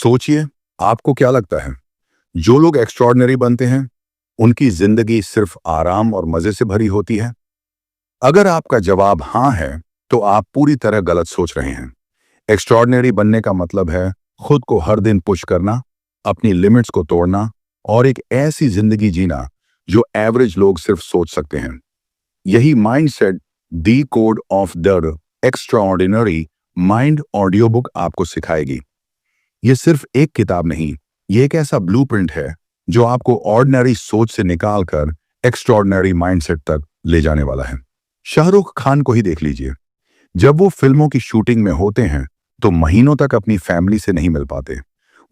सोचिए, आपको क्या लगता है, जो लोग एक्स्ट्रॉर्डिनरी बनते हैं उनकी जिंदगी सिर्फ आराम और मजे से भरी होती है? अगर आपका जवाब हाँ है तो आप पूरी तरह गलत सोच रहे हैं। एक्स्ट्रॉर्डिनरी बनने का मतलब है खुद को हर दिन पुश करना, अपनी लिमिट्स को तोड़ना और एक ऐसी जिंदगी जीना जो एवरेज लोग सिर्फ सोच सकते हैं। यही mindset the code of the extraordinary mind audio book आपको सिखाएगी। ये सिर्फ एक किताब नहीं, ये एक ऐसा ब्लूप्रिंट है जो आपको ऑर्डिनरी सोच से निकालकर एक्स्ट्राऑर्डिनरी माइंडसेट तक ले जाने वाला है। शाहरुख खान को ही देख लीजिए, जब वो फिल्मों की शूटिंग में होते हैं तो महीनों तक अपनी फैमिली से नहीं मिल पाते।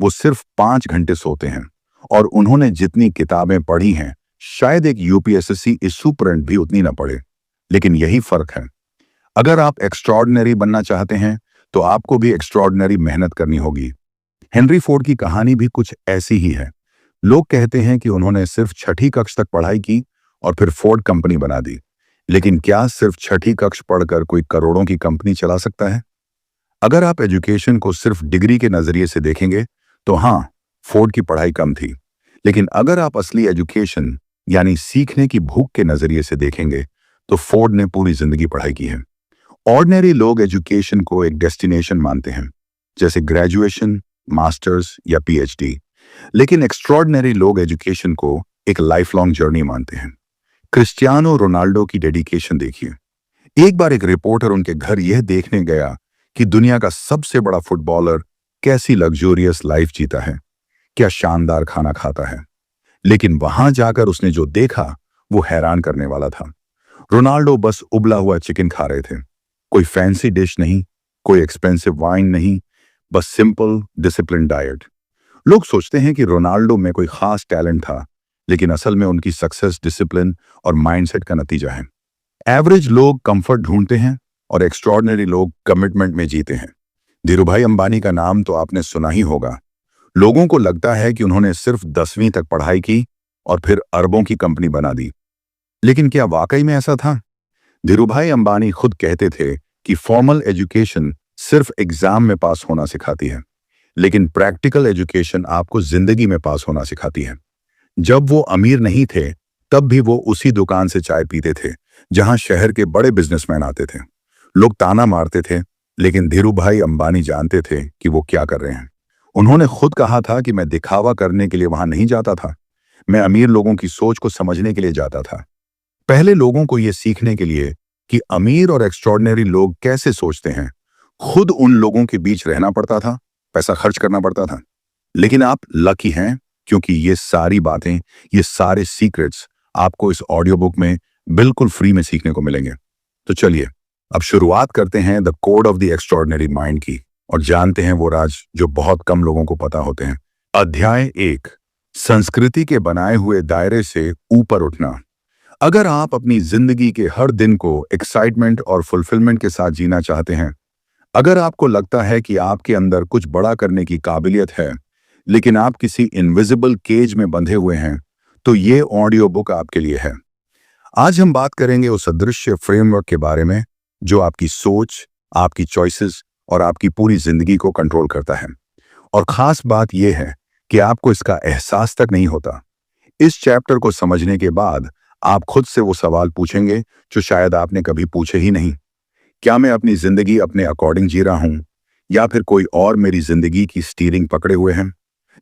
वो सिर्फ 5 घंटे सोते हैं और उन्होंने जितनी किताबें पढ़ी हैं शायद एक यूपीएसएससी स्टूडेंट भी उतनी ना पढ़े। लेकिन यही फर्क है, अगर आप एक्स्ट्राऑर्डिनरी बनना चाहते हैं तो आपको भी एक्स्ट्राऑर्डिनरी मेहनत करनी होगी। हेनरी फोर्ड की कहानी भी कुछ ऐसी ही है। लोग कहते हैं कि उन्होंने सिर्फ 6ठी कक्षा तक पढ़ाई की और फिर फोर्ड कंपनी बना दी। लेकिन क्या सिर्फ 6ठी कक्षा पढ़कर कोई करोड़ों की कंपनी चला सकता है? अगर आप एजुकेशन को सिर्फ डिग्री के नजरिए से देखेंगे तो हाँ, फोर्ड की पढ़ाई कम थी। लेकिन अगर आप असली एजुकेशन यानी सीखने की भूख के नजरिए से देखेंगे तो फोर्ड ने पूरी जिंदगी पढ़ाई की है। ऑर्डिनरी लोग एजुकेशन को एक डेस्टिनेशन मानते हैं, जैसे ग्रेजुएशन, मास्टर्स या पीएचडी। लेकिन एक्स्ट्रॉर्डिनरी लोग एजुकेशन को एक लाइफ लॉन्ग जर्नी मानते हैं। क्रिस्टियानो रोनाल्डो की डेडिकेशन देखिए। एक बार एक रिपोर्टर उनके घर यह देखने गया कि दुनिया का सबसे बड़ा फुटबॉलर कैसी लग्जूरियस लाइफ जीता है, क्या शानदार खाना खाता है। लेकिन वहां जाकर उसने जो देखा वो हैरान करने वाला था। रोनाल्डो बस उबला हुआ चिकन खा रहे थे, कोई फैंसी डिश नहीं, कोई एक्सपेंसिव वाइन नहीं, बस सिंपल डिसिप्लिन डाइट। लोग सोचते हैं कि रोनाल्डो में कोई खास टैलेंट था, लेकिन असल में उनकी सक्सेस डिसिप्लिन और माइंडसेट का नतीजा है। एवरेज लोग कंफर्ट ढूंढते हैं और एक्स्ट्रॉर्डिनरी लोग कमिटमेंट में जीते हैं। धीरूभाई अंबानी का नाम तो आपने सुना ही होगा। लोगों को लगता है कि उन्होंने सिर्फ 10वीं तक पढ़ाई की और फिर अरबों की कंपनी बना दी। लेकिन क्या वाकई में ऐसा था? धीरूभाई अंबानी खुद कहते थे कि फॉर्मल एजुकेशन सिर्फ एग्जाम में पास होना सिखाती है, लेकिन प्रैक्टिकल एजुकेशन आपको जिंदगी में पास होना सिखाती है। जब वो अमीर नहीं थे तब भी वो उसी दुकान से चाय पीते थे जहां शहर के बड़े बिजनेसमैन आते थे। लोग ताना मारते थे, लेकिन धीरूभाई अंबानी जानते थे कि वो क्या कर रहे हैं। उन्होंने खुद कहा था कि मैं दिखावा करने के लिए वहां नहीं जाता था, मैं अमीर लोगों की सोच को समझने के लिए जाता था। पहले लोगों को यह सीखने के लिए कि अमीर और एक्स्ट्रॉर्डिनरी लोग कैसे सोचते हैं, खुद उन लोगों के बीच रहना पड़ता था, पैसा खर्च करना पड़ता था। लेकिन आप लकी हैं, क्योंकि ये सारी बातें, ये सारे सीक्रेट्स आपको इस ऑडियो बुक में बिल्कुल फ्री में सीखने को मिलेंगे। तो चलिए अब शुरुआत करते हैं the code of the extraordinary mind की और जानते हैं वो राज जो बहुत कम लोगों को पता होते हैं। अध्याय 1, संस्कृति के बनाए हुए दायरे से ऊपर उठना। अगर आप अपनी जिंदगी के हर दिन को एक्साइटमेंट और फुलफिलमेंट के साथ जीना चाहते हैं, अगर आपको लगता है कि आपके अंदर कुछ बड़ा करने की काबिलियत है, लेकिन आप किसी इनविजिबल केज में बंधे हुए हैं, तो ये ऑडियो बुक आपके लिए है। आज हम बात करेंगे उस अदृश्य फ्रेमवर्क के बारे में जो आपकी सोच, आपकी चॉइसेस और आपकी पूरी जिंदगी को कंट्रोल करता है। और खास बात यह है कि आपको इसका एहसास तक नहीं होता। इस चैप्टर को समझने के बाद आप खुद से वो सवाल पूछेंगे जो शायद आपने कभी पूछे ही नहीं। क्या मैं अपनी जिंदगी अपने अकॉर्डिंग जी रहा हूं, या फिर कोई और मेरी जिंदगी की स्टीयरिंग पकड़े हुए हैं?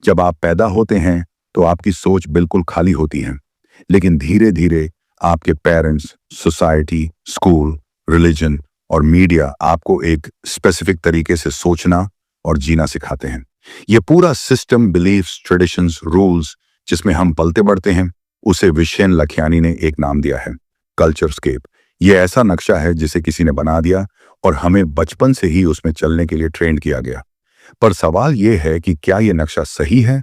जब आप पैदा होते हैं तो आपकी सोच बिल्कुल खाली होती है, लेकिन धीरे धीरे आपके पेरेंट्स, सोसाइटी, स्कूल, रिलीजन और मीडिया आपको एक स्पेसिफिक तरीके से सोचना और जीना सिखाते हैं। यह पूरा सिस्टम, बिलीफ्स, ट्रेडिशंस, रूल्स जिसमें हम पलते बढ़ते हैं, उसे विशेन लखियानी ने एक नाम दिया है, कल्चरस्केप। यह ऐसा नक्शा है जिसे किसी ने बना दिया और हमें बचपन से ही उसमें चलने के लिए ट्रेन किया गया। पर सवाल यह है कि क्या यह नक्शा सही है?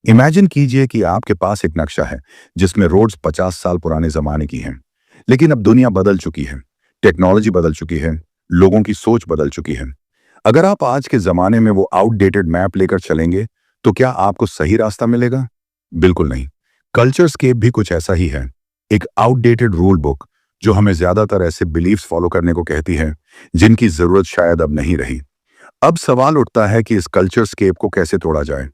इमेजिन कीजिए कि आपके पास एक नक्शा है जिसमें रोड्स 50 साल पुराने जमाने की हैं, लेकिन अब दुनिया बदल चुकी है, टेक्नोलॉजी बदल चुकी है, लोगों की सोच बदल चुकी है। अगर आप आज के जमाने में वो आउटडेटेड मैप लेकर चलेंगे तो क्या आपको सही रास्ता मिलेगा? बिल्कुल नहीं। कल्चरस्केप भी कुछ ऐसा ही है, एक आउटडेटेड रूल बुक जो हमें ज्यादातर ऐसे बिलीफ्स फॉलो करने को कहती है जिनकी जरूरत शायद अब नहीं रही। अब सवाल उठता है कि इस कल्चर स्केप को कैसे तोड़ा जाए।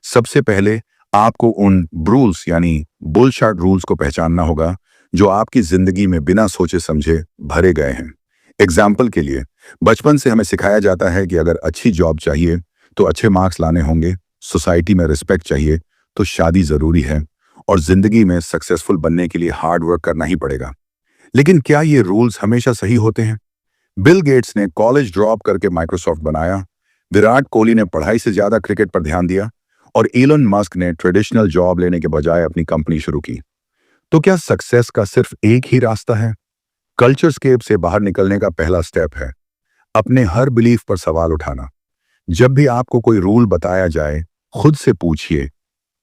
सबसे पहले आपको उन रूल्स यानी बुलशॉट रूल्स को पहचानना होगा जो आपकी जिंदगी में बिना सोचे समझे भरे गए हैं। एग्जाम्पल के लिए, बचपन से हमें सिखाया जाता है कि अगर अच्छी जॉब चाहिए तो अच्छे मार्क्स लाने होंगे, सोसाइटी में रिस्पेक्ट चाहिए तो शादी जरूरी है, और जिंदगी में सक्सेसफुल बनने के लिए हार्ड वर्क करना ही पड़ेगा। लेकिन क्या ये रूल्स हमेशा सही होते हैं? बिल गेट्स ने कॉलेज ड्रॉप करके माइक्रोसॉफ्ट बनाया, विराट कोहली ने पढ़ाई से ज्यादा क्रिकेट पर ध्यान दिया, और एलन मस्क ने ट्रेडिशनल जॉब लेने के बजाय अपनी कंपनी शुरू की। तो क्या सक्सेस का सिर्फ एक ही रास्ता है? कल्चर स्केप से बाहर निकलने का पहला स्टेप है अपने हर बिलीफ पर सवाल उठाना। जब भी आपको कोई रूल बताया जाए, खुद से पूछिए,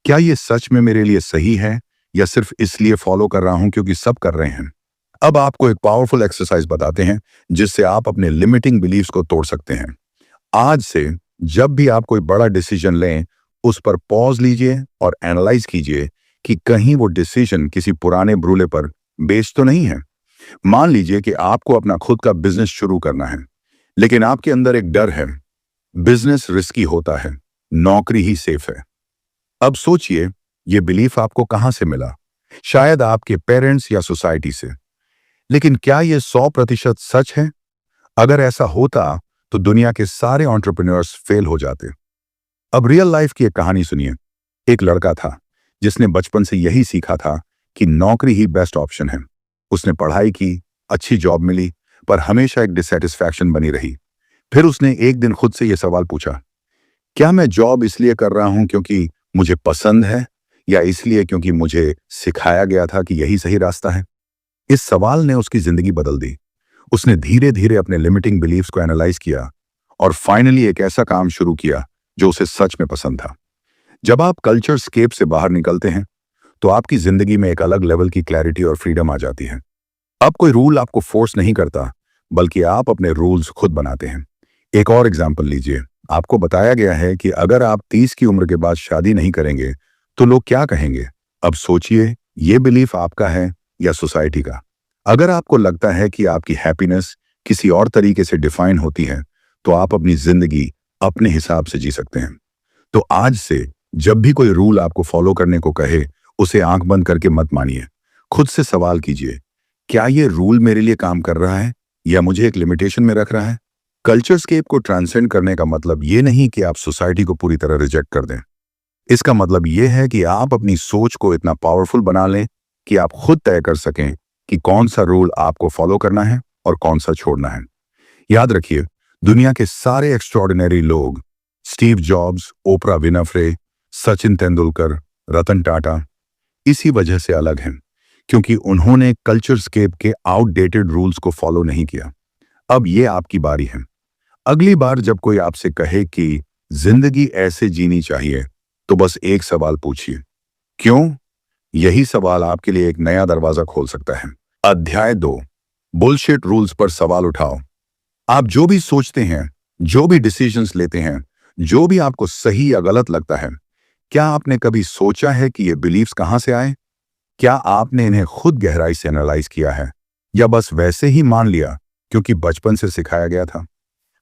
क्या ये सच में मेरे लिए सही है या सिर्फ इसलिए फॉलो कर रहा हूं क्योंकि सब कर रहे हैं? अब आपको एक पावरफुल एक्सरसाइज बताते हैं जिससे आप अपने लिमिटिंग बिलीफ्स को तोड़ सकते हैं। आज से जब भी आप कोई बड़ा डिसीजन लें, उस पर पॉज लीजिए और एनालाइज कीजिए कि कहीं वो डिसीजन किसी पुराने ब्रूले पर बेस्ड तो नहीं है। मान लीजिए कि आपको अपना खुद का बिजनेस शुरू करना है, लेकिन आपके अंदर एक डर है, बिजनेस रिस्की होता है, नौकरी ही सेफ है। अब सोचिए, ये बिलीफ आपको कहां से मिला? शायद आपके पेरेंट्स या सोसाइटी से। लेकिन क्या ये 100% सच है? अगर ऐसा होता तो दुनिया के सारे एंटरप्रेन्योर्स फेल हो जाते। अब रियल लाइफ की एक कहानी सुनिए। एक लड़का था जिसने बचपन से यही सीखा था कि नौकरी ही बेस्ट ऑप्शन है। उसने पढ़ाई की, अच्छी जॉब मिली, पर हमेशा एक डिसैटिस्फैक्शन बनी रही। फिर उसने एक दिन खुद से यह सवाल पूछा, क्या मैं जॉब इसलिए कर रहा हूं क्योंकि मुझे पसंद है, या इसलिए क्योंकि मुझे सिखाया गया था कि यही सही रास्ता है? इस सवाल ने उसकी जिंदगी बदल दी। उसने धीरे धीरे अपने लिमिटिंग बिलीफ्स को एनालाइज किया और फाइनली एक ऐसा काम शुरू किया जो उसे सच में पसंद था। जब आप कल्चर स्केप से बाहर निकलते हैं तो आपकी जिंदगी में एक अलग लेवल की क्लैरिटी और फ्रीडम आ जाती है। अब कोई रूल आपको फोर्स नहीं करता, बल्कि आप अपने रूल्स खुद बनाते हैं। एक और एग्जाम्पल लीजिए। आपको बताया गया है कि अगर आप 30 की उम्र के बाद शादी नहीं करेंगे तो लोग क्या कहेंगे? अब सोचिए, ये बिलीफ आपका है या सोसाइटी का? अगर आपको लगता है कि आपकी हैप्पीनेस किसी और तरीके से डिफाइन होती है, तो आप अपनी जिंदगी अपने हिसाब से जी सकते हैं। तो आज से जब भी कोई रूल आपको फॉलो करने को कहे, उसे आंख बंद करके मत मानिए। खुद से सवाल कीजिए, क्या ये रूल मेरे लिए काम कर रहा है या मुझे एक लिमिटेशन में रख रहा है? कल्चर स्केप को ट्रांसेंड करने का मतलब ये नहीं कि आप सोसाइटी को पूरी तरह रिजेक्ट कर दें। इसका मतलब ये है कि आप अपनी सोच को इतना पावरफुल बना लें कि आप खुद तय कर सकें कि कौन सा रूल आपको फॉलो करना है और कौन सा छोड़ना है। याद रखिए, दुनिया के सारे एक्स्ट्रॉर्डिनरी लोग, Steve Jobs, Oprah Winfrey, Sachin Tendulkar, Ratan Tata, इसी वजह से अलग हैं, क्योंकि उन्होंने कल्चर स्केप के आउटडेटेड रूल्स को फॉलो नहीं किया। अब ये आपकी बारी है। अगली बार जब कोई आपसे कहे कि जिंदगी ऐसे जीनी चाहिए, तो बस एक सवाल पूछिए, क्यों? यही सवाल आपके लिए एक नया दरवाजा खोल सकता है। अध्याय 2, बुलशिट रूल्स पर सवाल उठाओ। आप जो भी सोचते हैं, जो भी डिसीजंस लेते हैं, जो भी आपको सही या गलत लगता है, क्या आपने कभी सोचा है कि ये बिलीफ्स कहां से आए? क्या आपने इन्हें खुद गहराई से एनालाइज किया है, या बस वैसे ही मान लिया क्योंकि बचपन से सिखाया गया था?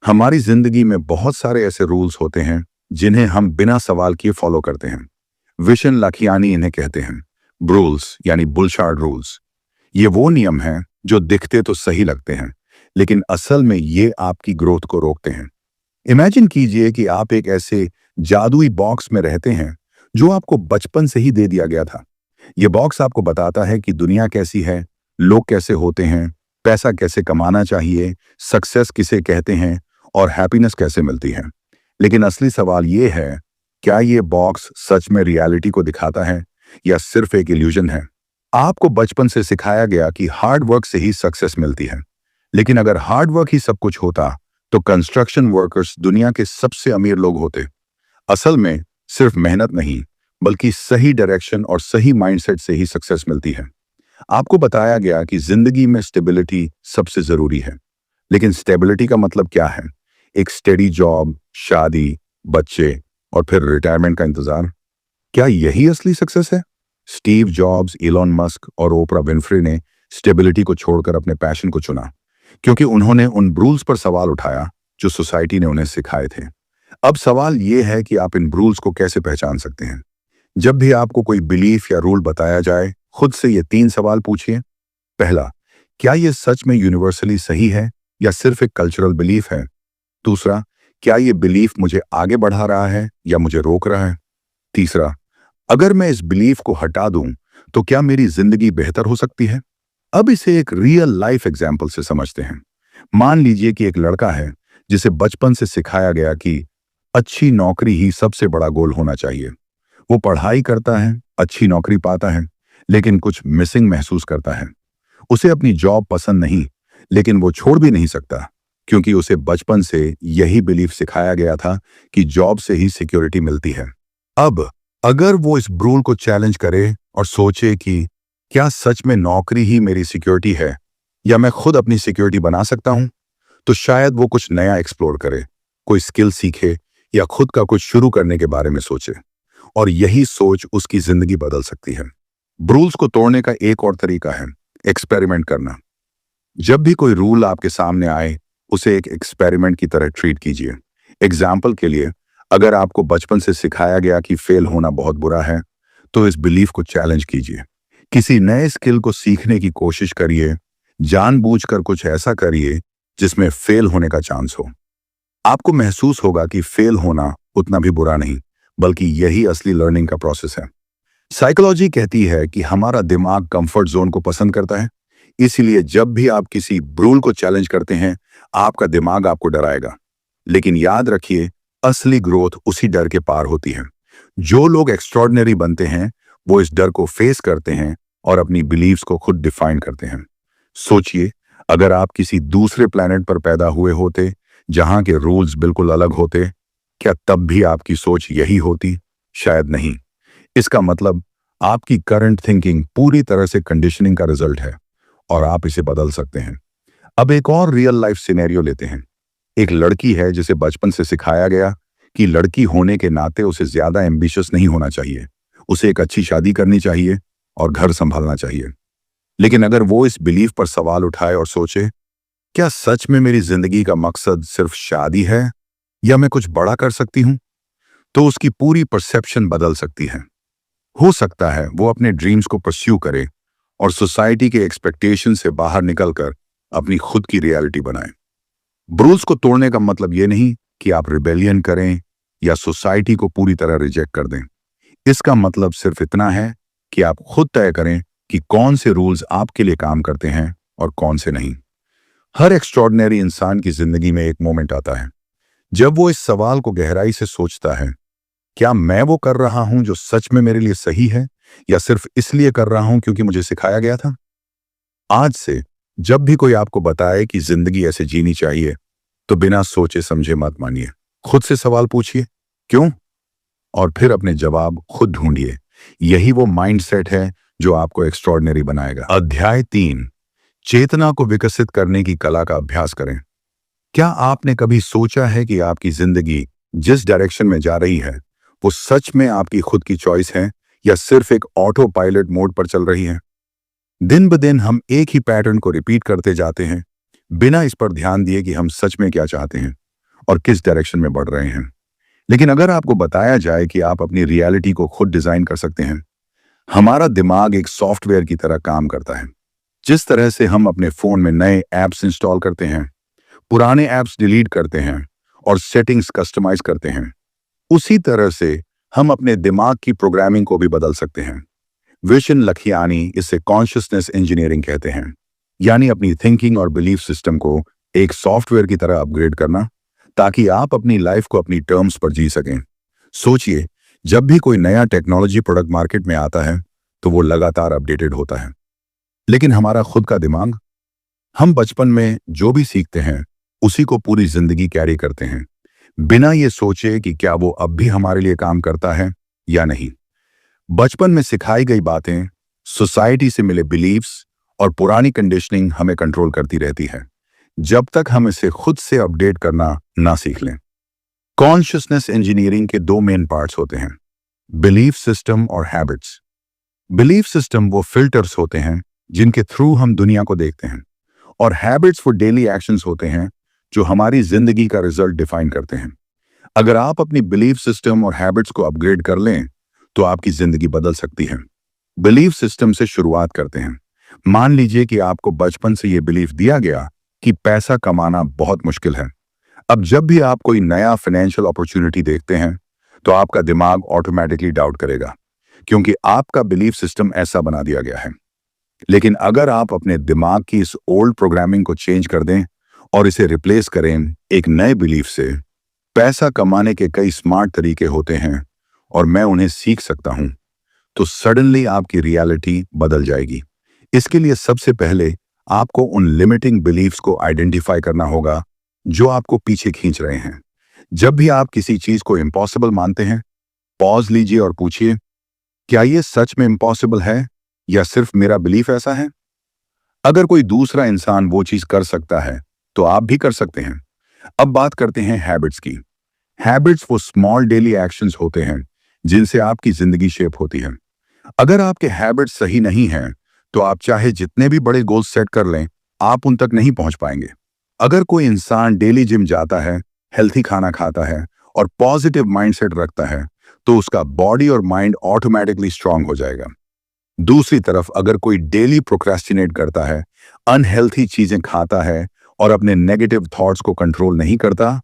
हमारी जिंदगी में बहुत सारे ऐसे रूल्स होते हैं जिन्हें हम बिना सवाल किए फॉलो करते हैं। विशन लाखियानी इन्हें कहते हैं ब्रूल्स यानी बुलशार्ड रूल्स। ये वो नियम हैं जो दिखते तो सही लगते हैं, लेकिन असल में ये आपकी ग्रोथ को रोकते हैं। इमेजिन कीजिए कि आप एक ऐसे जादुई बॉक्स में रहते हैं जो आपको बचपन से ही दे दिया गया था। ये बॉक्स आपको बताता है कि दुनिया कैसी है, लोग कैसे होते हैं, पैसा कैसे कमाना चाहिए, सक्सेस किसे कहते हैं और हैप्पीनेस कैसे मिलती है। लेकिन असली सवाल ये है, क्या ये बॉक्स सच में रियलिटी को दिखाता है या सिर्फ एक इल्यूजन है? आपको बचपन से सिखाया गया कि हार्ड वर्क से ही सक्सेस मिलती है, लेकिन अगर हार्ड वर्क ही सब कुछ होता तो कंस्ट्रक्शन वर्कर्स दुनिया के सबसे अमीर लोग होते। असल में सिर्फ मेहनत नहीं, बल्कि सही डायरेक्शन और सही माइंडसेट से ही सक्सेस मिलती है। आपको बताया गया कि जिंदगी में स्टेबिलिटी सबसे जरूरी है, लेकिन स्टेबिलिटी का मतलब क्या है? एक स्टेडी जॉब, शादी, बच्चे और फिर रिटायरमेंट का इंतजार? क्या यही असली सक्सेस है? स्टीव जॉब्स, एलन मस्क और ओपरा विनफ्रे ने स्टेबिलिटी को छोड़कर अपने पैशन को चुना, क्योंकि उन्होंने उन रूल्स पर सवाल उठाया जो सोसाइटी ने उन्हें सिखाए थे। अब सवाल यह है कि आप इन रूल्स को कैसे पहचान सकते हैं। जब भी आपको कोई बिलीफ या रूल बताया जाए, खुद से ये 3 सवाल पूछिए। पहला, क्या ये सच में यूनिवर्सली सही है या सिर्फ एक कल्चरल बिलीफ है? दूसरा, क्या ये बिलीफ मुझे आगे बढ़ा रहा है या मुझे रोक रहा है? तीसरा, अगर मैं इस बिलीफ को हटा दूं तो क्या मेरी जिंदगी बेहतर हो सकती है? अब इसे एक रियल लाइफ एग्जाम्पल से समझते हैं। मान लीजिए कि एक लड़का है जिसे बचपन से सिखाया गया कि अच्छी नौकरी ही सबसे बड़ा गोल होना चाहिए। वो पढ़ाई करता है, अच्छी नौकरी पाता है, लेकिन कुछ मिसिंग महसूस करता है। उसे अपनी जॉब पसंद नहीं, लेकिन वो छोड़ भी नहीं सकता, क्योंकि उसे बचपन से यही बिलीफ सिखाया गया था कि जॉब से ही सिक्योरिटी मिलती है। अब अगर वो इस रूल को चैलेंज करे और सोचे कि क्या सच में नौकरी ही मेरी सिक्योरिटी है या मैं खुद अपनी सिक्योरिटी बना सकता हूं, तो शायद वो कुछ नया एक्सप्लोर करे, कोई स्किल सीखे या खुद का कुछ शुरू करने के बारे में सोचे। और यही सोच उसकी जिंदगी बदल सकती है। रूल्स को तोड़ने का एक और तरीका है एक्सपेरिमेंट करना। जब भी कोई रूल आपके सामने आए, उसे एक एक्सपेरिमेंट की तरह ट्रीट कीजिए। एग्जाम्पल के लिए, अगर आपको बचपन से सिखाया गया कि फेल होना बहुत बुरा है, तो इस बिलीफ को चैलेंज कीजिए। किसी नए स्किल को सीखने की कोशिश करिए, जानबूझकर कुछ ऐसा करिए जिसमें फेल होने का चांस हो। आपको महसूस होगा कि फेल होना उतना भी बुरा नहीं, बल्कि यही असली लर्निंग का प्रोसेस है। साइकोलॉजी कहती है कि हमारा दिमाग कंफर्ट जोन को पसंद करता है, इसीलिए जब भी आप किसी रूल को चैलेंज करते हैं, आपका दिमाग आपको डराएगा। लेकिन याद रखिए, असली ग्रोथ उसी डर के पार होती है। जो लोग एक्स्ट्रॉर्डिनरी बनते हैं, वो इस डर को फेस करते हैं और अपनी बिलीव्स को खुद डिफाइन करते हैं। सोचिए, अगर आप किसी दूसरे प्लेनेट पर पैदा हुए होते, जहां के रूल्स बिल्कुल अलग होते, क्या तब भी आपकी सोच यही होती? शायद नहीं। इसका मतलब आपकी करंट थिंकिंग पूरी तरह से कंडीशनिंग का रिजल्ट है और आप इसे बदल सकते हैं। अब एक और रियल लाइफ सिनेरियो लेते हैं। एक लड़की है जिसे बचपन से सिखाया गया कि लड़की होने के नाते उसे ज्यादा एम्बिशियस नहीं होना चाहिए, उसे एक अच्छी शादी करनी चाहिए और घर संभालना चाहिए। लेकिन अगर वो इस बिलीफ पर सवाल उठाए और सोचे, क्या सच में मेरी जिंदगी का मकसद सिर्फ शादी है या मैं कुछ बड़ा कर सकती हूं, तो उसकी पूरी परसेप्शन बदल सकती है। हो सकता है वो अपने ड्रीम्स को परस्यू करे और सोसाइटी के एक्सपेक्टेशन से बाहर निकलकर अपनी खुद की रियलिटी बनाए। रूल्स को तोड़ने का मतलब ये नहीं कि आप रिबेलियन करें या सोसाइटी को पूरी तरह रिजेक्ट कर दें। इसका मतलब सिर्फ इतना है कि आप खुद तय करें कि कौन से रूल्स आपके लिए काम करते हैं और कौन से नहीं। हर एक्स्ट्रॉर्डिनरी इंसान की जिंदगी में एक मोमेंट आता है जब वो इस सवाल को गहराई से सोचता है, क्या मैं वो कर रहा हूं जो सच में मेरे लिए सही है या सिर्फ इसलिए कर रहा हूं क्योंकि मुझे सिखाया गया था? आज से जब भी कोई आपको बताए कि जिंदगी ऐसे जीनी चाहिए, तो बिना सोचे समझे मत मानिए। खुद से सवाल पूछिए, क्यों? और फिर अपने जवाब खुद ढूंढिए। यही वो माइंडसेट है जो आपको एक्स्ट्रॉर्डिनरी बनाएगा। अध्याय 3, चेतना को विकसित करने की कला का अभ्यास करें। क्या आपने कभी सोचा है कि आपकी जिंदगी जिस डायरेक्शन में जा रही है, वो सच में आपकी खुद की चॉइस है या सिर्फ एक ऑटो पायलट मोड पर चल रही है? दिन ब दिन हम एक ही पैटर्न को रिपीट करते जाते हैं, बिना इस पर ध्यान दिए कि हम सच में क्या चाहते हैं और किस डायरेक्शन में बढ़ रहे हैं। लेकिन अगर आपको बताया जाए कि आप अपनी रियलिटी को खुद डिजाइन कर सकते हैं, हमारा दिमाग एक सॉफ्टवेयर की तरह काम करता है। जिस तरह से हम अपने फोन में नए ऐप्स इंस्टॉल करते हैं, पुराने ऐप्स डिलीट करते हैं और सेटिंग्स कस्टमाइज करते हैं, उसी तरह से हम अपने दिमाग की प्रोग्रामिंग को भी बदल सकते हैं। विशन लखियानी इसे कॉन्शियसनेस इंजीनियरिंग कहते हैं, यानी अपनी थिंकिंग और बिलीफ सिस्टम को एक सॉफ्टवेयर की तरह अपग्रेड करना, ताकि आप अपनी लाइफ को अपनी टर्म्स पर जी सकें। सोचिए, जब भी कोई नया टेक्नोलॉजी प्रोडक्ट मार्केट में आता है, तो वो लगातार अपडेटेड होता है। लेकिन हमारा खुद का दिमाग, हम बचपन में जो भी सीखते हैं उसी को पूरी जिंदगी कैरी करते हैं, बिना ये सोचे कि क्या वो अब भी हमारे लिए काम करता है या नहीं। बचपन में सिखाई गई बातें, सोसाइटी से मिले बिलीव्स और पुरानी कंडीशनिंग हमें कंट्रोल करती रहती है, जब तक हम इसे खुद से अपडेट करना ना सीख लें। कॉन्शियसनेस इंजीनियरिंग के 2 मेन पार्ट्स होते हैं, बिलीफ सिस्टम और हैबिट्स। बिलीफ सिस्टम वो फिल्टर्स होते हैं जिनके थ्रू हम दुनिया को देखते हैं, और हैबिट्स वो डेली एक्शंस होते हैं जो हमारी जिंदगी का रिजल्ट डिफाइन करते हैं। अगर आप अपनी बिलीफ सिस्टम और हैबिट्स को अपग्रेड कर लें तो आपकी जिंदगी बदल सकती है। बिलीफ सिस्टम से शुरुआत करते हैं। मान लीजिए कि आपको बचपन से यह बिलीफ दिया गया कि पैसा कमाना बहुत मुश्किल है। अब जब भी आप कोई नया फाइनेंशियल अपॉर्चुनिटी देखते हैं तो आपका दिमाग ऑटोमेटिकली डाउट करेगा, क्योंकि आपका बिलीफ सिस्टम ऐसा बना दिया गया है। लेकिन अगर आप अपने दिमाग की इस ओल्ड प्रोग्रामिंग को चेंज कर दें और इसे रिप्लेस करें एक नए बिलीफ से, पैसा कमाने के कई स्मार्ट तरीके होते हैं और मैं उन्हें सीख सकता हूं, तो सडनली आपकी रियलिटी बदल जाएगी। इसके लिए सबसे पहले आपको उन लिमिटिंग बिलीफ्स को आइडेंटिफाई करना होगा जो आपको पीछे खींच रहे हैं। जब भी आप किसी चीज को इम्पॉसिबल मानते हैं, पॉज लीजिए और पूछिए, क्या यह सच में इम्पॉसिबल है या सिर्फ मेरा बिलीफ ऐसा है? अगर कोई दूसरा इंसान वो चीज कर सकता है तो आप भी कर सकते हैं। अब बात करते हैं हैबिट्स की। हैबिट्स वो स्मॉल डेली एक्शंस होते हैं जिनसे आपकी जिंदगी शेप होती है। अगर आपके हैबिट्स सही नहीं हैं तो आप चाहे जितने भी बड़े गोल्स सेट कर लें, आप उन तक नहीं पहुंच पाएंगे। अगर कोई इंसान डेली जिम जाता है, हेल्थी खाना खाता है और पॉजिटिव माइंडसेट रखता है तो उसका बॉडी और माइंड ऑटोमेटिकली स्ट्रांग हो जाएगा। दूसरी तरफ अगर कोई डेली प्रोक्रेस्टिनेट करता है, अनहेल्थी चीजें खाता है और अपने नेगेटिव थॉट्स को कंट्रोल नहीं करता,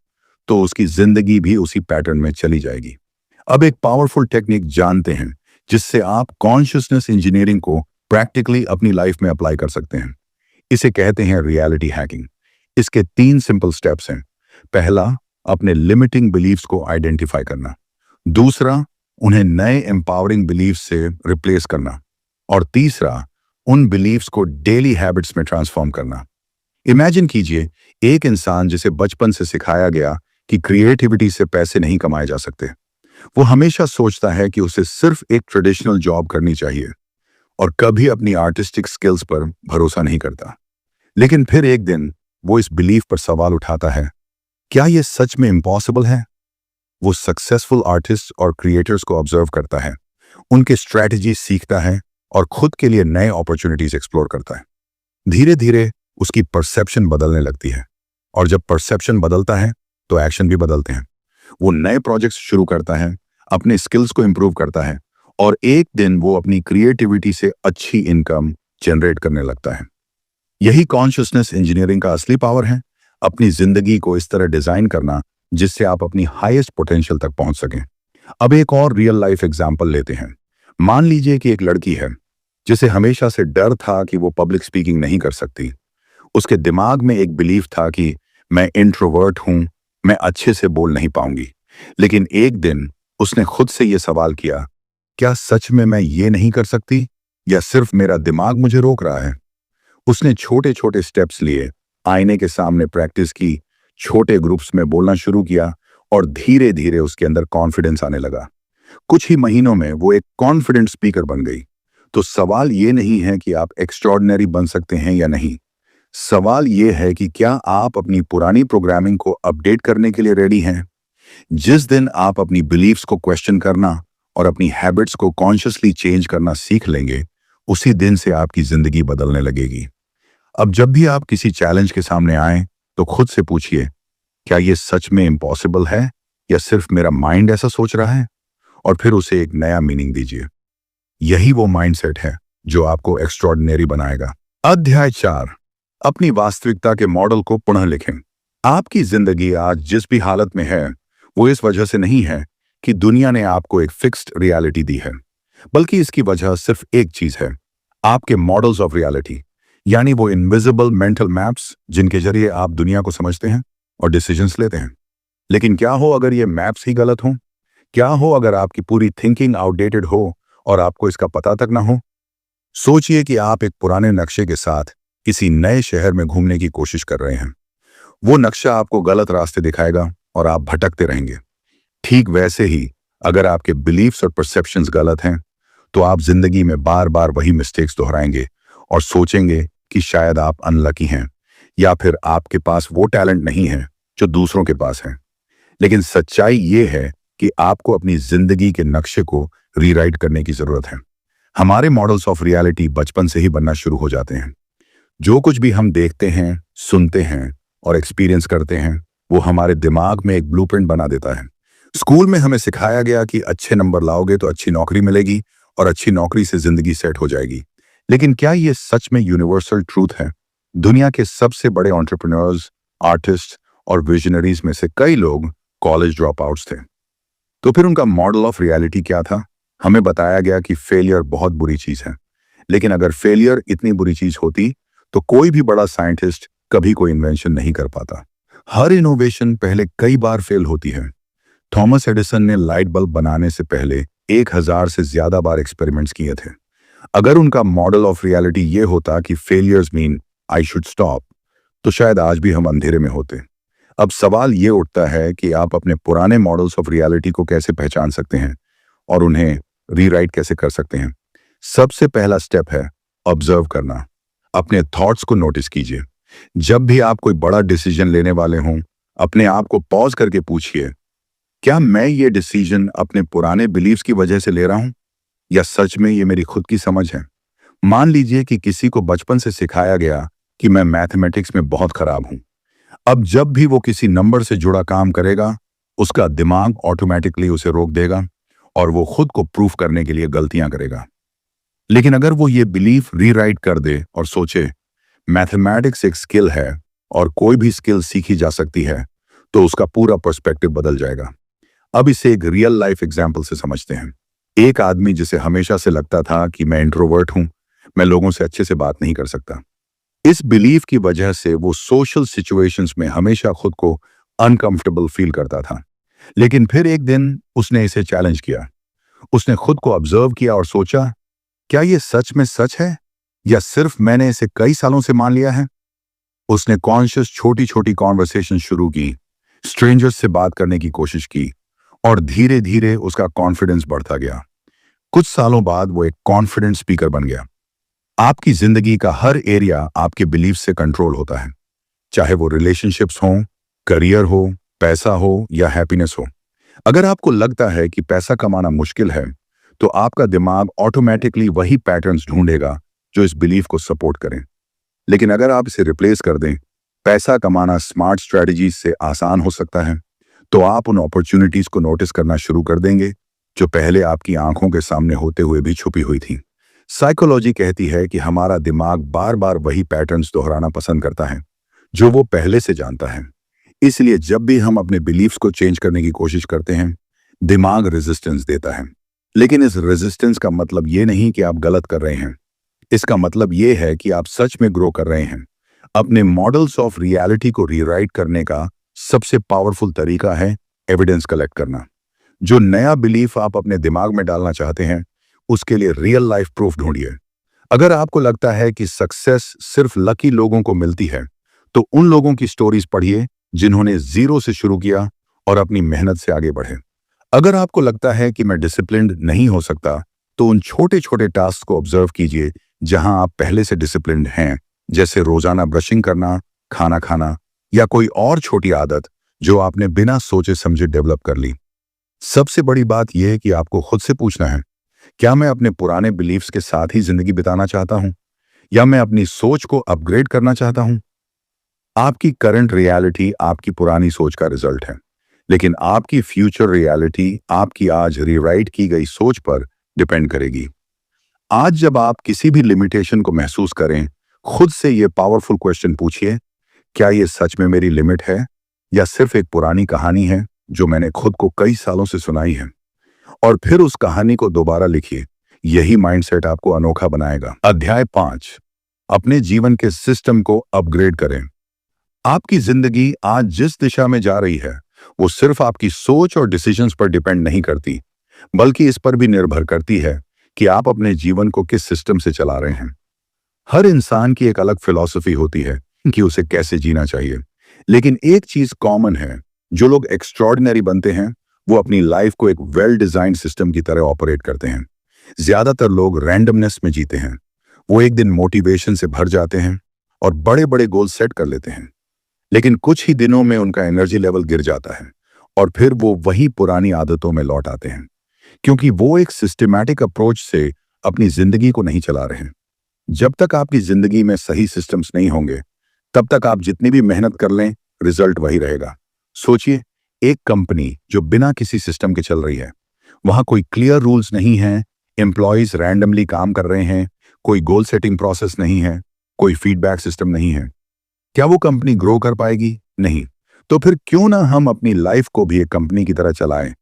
तो उसकी जिंदगी भी उसी पैटर्न में चली जाएगी। अब एक पावरफुल टेक्निक जानते हैं जिससे आप कॉन्शियसनेस इंजीनियरिंग को प्रैक्टिकली अपनी लाइफ में अप्लाई कर सकते हैं। इसे कहते हैं रियलिटी हैकिंग। इसके 3 सिंपल स्टेप्स हैं। पहला, अपने लिमिटिंग बिलीफ्स को आइडेंटिफाई करना। दूसरा, उन्हें नए एम्पावरिंग बिलीफ्स से रिप्लेस करना। और तीसरा, उन बिलीफ्स को डेली हैबिट्स में ट्रांसफॉर्म करना। इमेजिन कीजिए एक इंसान जिसे बचपन से सिखाया गया कि क्रिएटिविटी से पैसे नहीं कमाए जा सकते। वो हमेशा सोचता है कि उसे सिर्फ एक ट्रेडिशनल जॉब करनी चाहिए और कभी अपनी आर्टिस्टिक स्किल्स पर भरोसा नहीं करता। लेकिन फिर एक दिन वो इस बिलीफ पर सवाल उठाता है, क्या यह सच में इम्पॉसिबल है? वो सक्सेसफुल आर्टिस्ट और क्रिएटर्स को ऑब्जर्व करता है, उनके स्ट्रैटेजी सीखता है और खुद के लिए नए अपॉर्चुनिटीज एक्सप्लोर करता है। धीरे धीरे उसकी परसेप्शन बदलने लगती है और जब परसेप्शन बदलता है तो एक्शन भी बदलते हैं। वो नए प्रोजेक्ट्स शुरू करता है, अपने स्किल्स को इंप्रूव करता है और एक दिन वो अपनी क्रिएटिविटी से अच्छी इनकम जनरेट करने लगता है। यही कॉन्शियसनेस इंजीनियरिंग का असली पावर है, अपनी जिंदगी को इस तरह डिजाइन करना जिससे आप अपनी हाईएस्ट पोटेंशियल तक पहुंच सकें। अब एक और रियल लाइफ एग्जांपल लेते हैं। मान लीजिए कि एक लड़की है जिसे हमेशा से डर था कि वो पब्लिक स्पीकिंग नहीं कर सकती। उसके दिमाग में एक बिलीफ था कि मैं इंट्रोवर्ट हूं, मैं अच्छे से बोल नहीं पाऊंगी। लेकिन एक दिन उसने खुद से यह सवाल किया, क्या सच में मैं ये नहीं कर सकती या सिर्फ मेरा दिमाग मुझे रोक रहा है? उसने छोटे छोटे स्टेप्स लिए, आईने के सामने प्रैक्टिस की, छोटे ग्रुप्स में बोलना शुरू किया और धीरे धीरे उसके अंदर कॉन्फिडेंस आने लगा। कुछ ही महीनों में वो एक कॉन्फिडेंट स्पीकर बन गई। तो सवाल ये नहीं है कि आप एक्स्ट्रॉर्डिनरी बन सकते हैं या नहीं। सवाल ये है कि क्या आप अपनी पुरानी प्रोग्रामिंग को अपडेट करने के लिए रेडी हैं? जिस दिन आप अपनी बिलीफ्स को क्वेश्चन करना और अपनी हैबिट्स को कॉन्शियसली चेंज करना सीख लेंगे, उसी दिन से आपकी जिंदगी बदलने लगेगी। अब जब भी आप किसी चैलेंज के सामने आए तो खुद से पूछिए, क्या ये सच में इम्पॉसिबल है या सिर्फ मेरा माइंड ऐसा सोच रहा है? और फिर उसे एक नया मीनिंग दीजिए। यही वो माइंडसेट है जो आपको एक्स्ट्रॉर्डिनरी बनाएगा। अध्याय 4, अपनी वास्तविकता के मॉडल को पुनः लिखें। आपकी जिंदगी आज जिस भी हालत में है वो इस वजह से नहीं है कि दुनिया ने आपको एक फिक्स्ड रियलिटी दी है, बल्कि इसकी वजह सिर्फ एक चीज है, आपके मॉडल्स ऑफ रियलिटी, यानी वो इनविजिबल मेंटल मैप्स जिनके जरिए आप दुनिया को समझते हैं और डिसीजंस लेते हैं। लेकिन क्या हो अगर ये मैप्स ही गलत हों? क्या हो अगर आपकी पूरी थिंकिंग आउटडेटेड हो और आपको इसका पता तक ना हो? सोचिए कि आप एक पुराने नक्शे के साथ किसी नए शहर में घूमने की कोशिश कर रहे हैं। वो नक्शा आपको गलत रास्ते दिखाएगा और आप भटकते रहेंगे। ठीक वैसे ही अगर आपके बिलीफ्स और परसेप्शंस गलत हैं तो आप जिंदगी में बार बार वही मिस्टेक्स दोहराएंगे और सोचेंगे कि शायद आप अनलकी हैं या फिर आपके पास वो टैलेंट नहीं है जो दूसरों के पास है। लेकिन सच्चाई ये है कि आपको अपनी जिंदगी के नक्शे को रीराइट करने की जरूरत है। हमारे मॉडल्स ऑफ रियलिटी बचपन से ही बनना शुरू हो जाते हैं। जो कुछ भी हम देखते हैं, सुनते हैं और एक्सपीरियंस करते हैं वो हमारे दिमाग में एक ब्लूप्रिंट बना देता है। स्कूल में हमें सिखाया गया कि अच्छे नंबर लाओगे तो अच्छी नौकरी मिलेगी और अच्छी नौकरी से जिंदगी सेट हो जाएगी। लेकिन क्या ये सच में यूनिवर्सल ट्रूथ है? दुनिया के सबसे बड़े एंटरप्रेन्योर्स, आर्टिस्ट और विजनरीज में से कई लोग कॉलेज ड्रॉप आउट्स थे। तो फिर उनका मॉडल ऑफ रियलिटी क्या था? हमें बताया गया कि फेलियर बहुत बुरी चीज है, लेकिन अगर फेलियर इतनी बुरी चीज होती तो कोई भी बड़ा साइंटिस्ट कभी कोई इन्वेंशन नहीं कर पाता। हर इनोवेशन पहले कई बार फेल होती है। थॉमस एडिसन ने लाइट बल्ब बनाने से पहले 1000 से ज्यादा बार एक्सपेरिमेंट्स किए थे। अगर उनका मॉडल ऑफ रियलिटी ये होता कि failures mean I should stop, तो शायद आज भी हम अंधेरे में होते। अब सवाल ये उठता है कि आप अपने पुराने मॉडल्स ऑफ रियलिटी को कैसे पहचान सकते हैं और उन्हें रीराइट कैसे कर सकते हैं। सबसे पहला स्टेप है ऑब्जर्व करना। अपने थॉट्स को नोटिस कीजिए। जब भी आप कोई बड़ा डिसीजन लेने वाले हों, अपने आप को पॉज करके पूछिए, क्या मैं ये डिसीजन अपने पुराने बिलीव्स की वजह से ले रहा हूं या सच में ये मेरी खुद की समझ है? मान लीजिए कि किसी को बचपन से सिखाया गया कि मैं मैथमेटिक्स में बहुत खराब हूं। अब जब भी वो किसी नंबर से जुड़ा काम करेगा, उसका दिमाग ऑटोमेटिकली उसे रोक देगा और वो खुद को प्रूफ करने के लिए गलतियां करेगा। लेकिन अगर वो ये बिलीफ रीराइट कर दे और सोचे मैथमेटिक्स एक स्किल है और कोई भी स्किल सीखी जा सकती है, तो उसका पूरा पर्सपेक्टिव बदल जाएगा। अब इसे एक रियल लाइफ एग्जाम्पल से समझते हैं। एक आदमी जिसे हमेशा से लगता था कि मैं इंट्रोवर्ट हूं, मैं लोगों से अच्छे से बात नहीं कर सकता। इस बिलीफ की वजह से वो सोशल सिचुएशंस में हमेशा खुद को अनकंफर्टेबल फील करता था। लेकिन फिर एक दिन उसने इसे चैलेंज किया। उसने खुद को ऑब्जर्व किया और सोचा, क्या ये सच में सच है या सिर्फ मैंने इसे कई सालों से मान लिया है? उसने कॉन्शियस छोटी छोटी कॉन्वर्सेशन शुरू की, स्ट्रेंजर्स से बात करने की कोशिश की और धीरे धीरे उसका कॉन्फिडेंस बढ़ता गया। कुछ सालों बाद वो एक कॉन्फिडेंट स्पीकर बन गया। आपकी जिंदगी का हर एरिया आपके बिलीफ से कंट्रोल होता है, चाहे वो रिलेशनशिप्स हो, करियर हो, पैसा हो या हैप्पीनेस हो। अगर आपको लगता है कि पैसा कमाना मुश्किल है, तो आपका दिमाग ऑटोमेटिकली वही पैटर्न्स ढूंढेगा जो इस बिलीफ को सपोर्ट करें। लेकिन अगर आप इसे रिप्लेस कर दें, पैसा कमाना स्मार्ट स्ट्रेटजीज से आसान हो सकता है, तो आप उन अपॉर्चुनिटीज को नोटिस करना शुरू कर देंगे जो पहले आपकी आंखों के सामने होते हुए भी छुपी हुई थी। साइकोलॉजी कहती है कि हमारा दिमाग बार बार वही पैटर्न्स दोहराना पसंद करता है जो वो पहले से जानता है। इसलिए जब भी हम अपने बिलीफ्स को चेंज करने की कोशिश करते हैं, दिमाग रेजिस्टेंस देता है। लेकिन इस रेजिस्टेंस का मतलब ये नहीं कि आप गलत कर रहे हैं। इसका मतलब ये है कि आप सच में ग्रो कर रहे हैं। अपने मॉडल्स ऑफ रियलिटी को रीराइट करने का सबसे पावरफुल तरीका है एविडेंस कलेक्ट करना। जो नया बिलीफ आप अपने दिमाग में डालना चाहते हैं, उसके लिए रियल लाइफ प्रूफ ढूंढिए। अगर आपको लगता है कि सक्सेस सिर्फ लकी लोगों को मिलती है, तो उन लोगों की स्टोरीज पढ़िए जिन्होंने जीरो से शुरू किया और अपनी मेहनत से आगे बढ़े। अगर आपको लगता है कि मैं डिसिप्लिन्ड नहीं हो सकता, तो उन छोटे छोटे टास्क को ऑब्जर्व कीजिए जहां आप पहले से डिसिप्लिन्ड हैं, जैसे रोजाना ब्रशिंग करना, खाना खाना या कोई और छोटी आदत जो आपने बिना सोचे समझे डेवलप कर ली। सबसे बड़ी बात यह है कि आपको खुद से पूछना है, क्या मैं अपने पुराने बिलीफ्स के साथ ही जिंदगी बिताना चाहता हूं या मैं अपनी सोच को अपग्रेड करना चाहता हूं? आपकी करंट रियलिटी आपकी पुरानी सोच का रिजल्ट है, लेकिन आपकी फ्यूचर रियलिटी आपकी आज रीराइट की गई सोच पर डिपेंड करेगी। आज जब आप किसी भी लिमिटेशन को महसूस करें, खुद से यह पावरफुल क्वेश्चन पूछिए, क्या यह सच में मेरी लिमिट है या सिर्फ एक पुरानी कहानी है जो मैंने खुद को कई सालों से सुनाई है? और फिर उस कहानी को दोबारा लिखिए। यही माइंडसेट आपको अनोखा बनाएगा। अध्याय 5, अपने जीवन के सिस्टम को अपग्रेड करें। आपकी जिंदगी आज जिस दिशा में जा रही है, वो सिर्फ आपकी सोच और डिसीजंस पर डिपेंड नहीं करती, बल्कि इस पर भी निर्भर करती है कि आप अपने जीवन को किस सिस्टम से चला रहे हैं। हर इंसान की एक अलग फिलॉसफी होती है कि उसे कैसे जीना चाहिए, लेकिन एक चीज कॉमन है, जो लोग एक्स्ट्रॉर्डिनरी बनते हैं वो अपनी लाइफ को एक वेल डिजाइंड सिस्टम की तरह ऑपरेट करते हैं। ज्यादातर लोग रैंडमनेस में जीते हैं। वो एक दिन मोटिवेशन से भर जाते हैं और बड़े बड़े गोल सेट कर लेते हैं, लेकिन कुछ ही दिनों में उनका एनर्जी लेवल गिर जाता है और फिर वो वही पुरानी आदतों में लौट आते हैं, क्योंकि वो एक सिस्टमैटिक अप्रोच से अपनी जिंदगी को नहीं चला रहे हैं। जब तक आपकी जिंदगी में सही सिस्टम्स नहीं होंगे, तब तक आप जितनी भी मेहनत कर लें, रिजल्ट वही रहेगा। सोचिए, एक कंपनी जो बिना किसी सिस्टम के चल रही है, वहां कोई क्लियर रूल्स नहीं है, एम्प्लॉयज रैंडमली काम कर रहे हैं, कोई गोल सेटिंग प्रोसेस नहीं है, कोई फीडबैक सिस्टम नहीं है, क्या वो कंपनी ग्रो कर पाएगी? नहीं। तो फिर क्यों ना हम अपनी लाइफ को भी एक कंपनी की तरह चलाएं,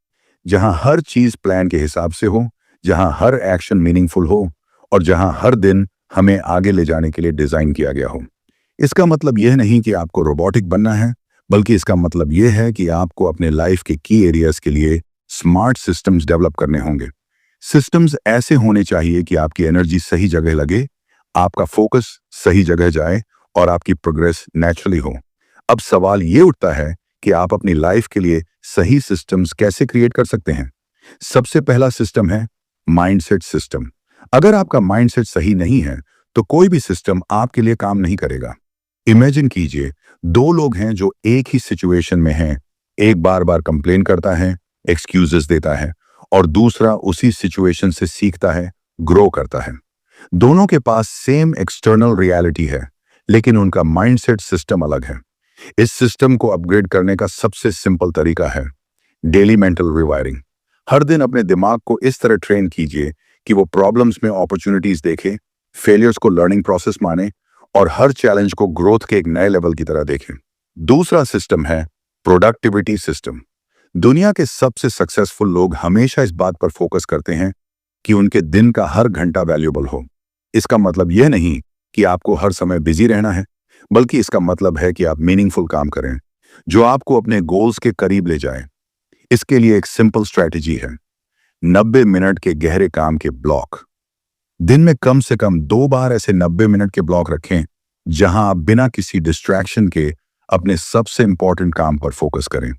जहां हर चीज प्लान के हिसाब से हो, जहां हर एक्शन मीनिंगफुल हो और जहां हर दिन हमें आगे ले जाने के लिए डिजाइन किया गया हो। इसका मतलब यह नहीं कि आपको रोबोटिक बनना है, बल्कि इसका मतलब यह है कि आपको अपने लाइफ के की एरियाज के लिए स्मार्ट सिस्टम्स डेवलप करने होंगे। सिस्टम्स ऐसे होने चाहिए कि आपकी एनर्जी सही जगह लगे, आपका फोकस सही जगह जाए और आपकी प्रोग्रेस नेचुरली हो। अब सवाल ये उठता है कि आप अपनी लाइफ के लिए सही सिस्टम्स कैसे क्रिएट कर सकते हैं। सबसे पहला सिस्टम है माइंडसेट सिस्टम। अगर आपका माइंडसेट सही नहीं है तो कोई भी सिस्टम आपके लिए काम नहीं करेगा। इमेजिन कीजिए, दो लोग हैं जो एक ही सिचुएशन में हैं। एक बार बार कंप्लेन करता है, एक्सक्यूजेस देता है, और दूसरा उसी सिचुएशन से सीखता है, ग्रो करता है। दोनों के पास सेम एक्सटर्नल रियलिटी है, लेकिन उनका माइंडसेट सिस्टम अलग है। इस सिस्टम को अपग्रेड करने का सबसे सिंपल तरीका है डेली मेंटल रिवायरिंग। हर दिन अपने दिमाग को इस तरह ट्रेन कीजिए कि वो प्रॉब्लम्स में अपॉर्चुनिटीज देखे, फेलियर्स को लर्निंग प्रोसेस माने और हर चैलेंज को ग्रोथ के एक नए लेवल की तरह देखें। दूसरा सिस्टम है प्रोडक्टिविटी सिस्टम। दुनिया के सबसे सक्सेसफुल लोग हमेशा इस बात पर फोकस करते हैं कि उनके दिन का हर घंटा वैल्यूएबल हो। इसका मतलब यह नहीं कि आपको हर समय बिजी रहना है, बल्कि इसका मतलब है कि आप मीनिंगफुल काम करें जो आपको अपने गोल्स के करीब ले जाए। इसके लिए एक सिंपल स्ट्रैटेजी है 90 मिनट के गहरे काम के ब्लॉक। दिन में कम से कम 2 बार ऐसे 90 मिनट के ब्लॉक रखें जहां आप बिना किसी डिस्ट्रैक्शन के अपने सबसे इंपॉर्टेंट काम पर फोकस करें।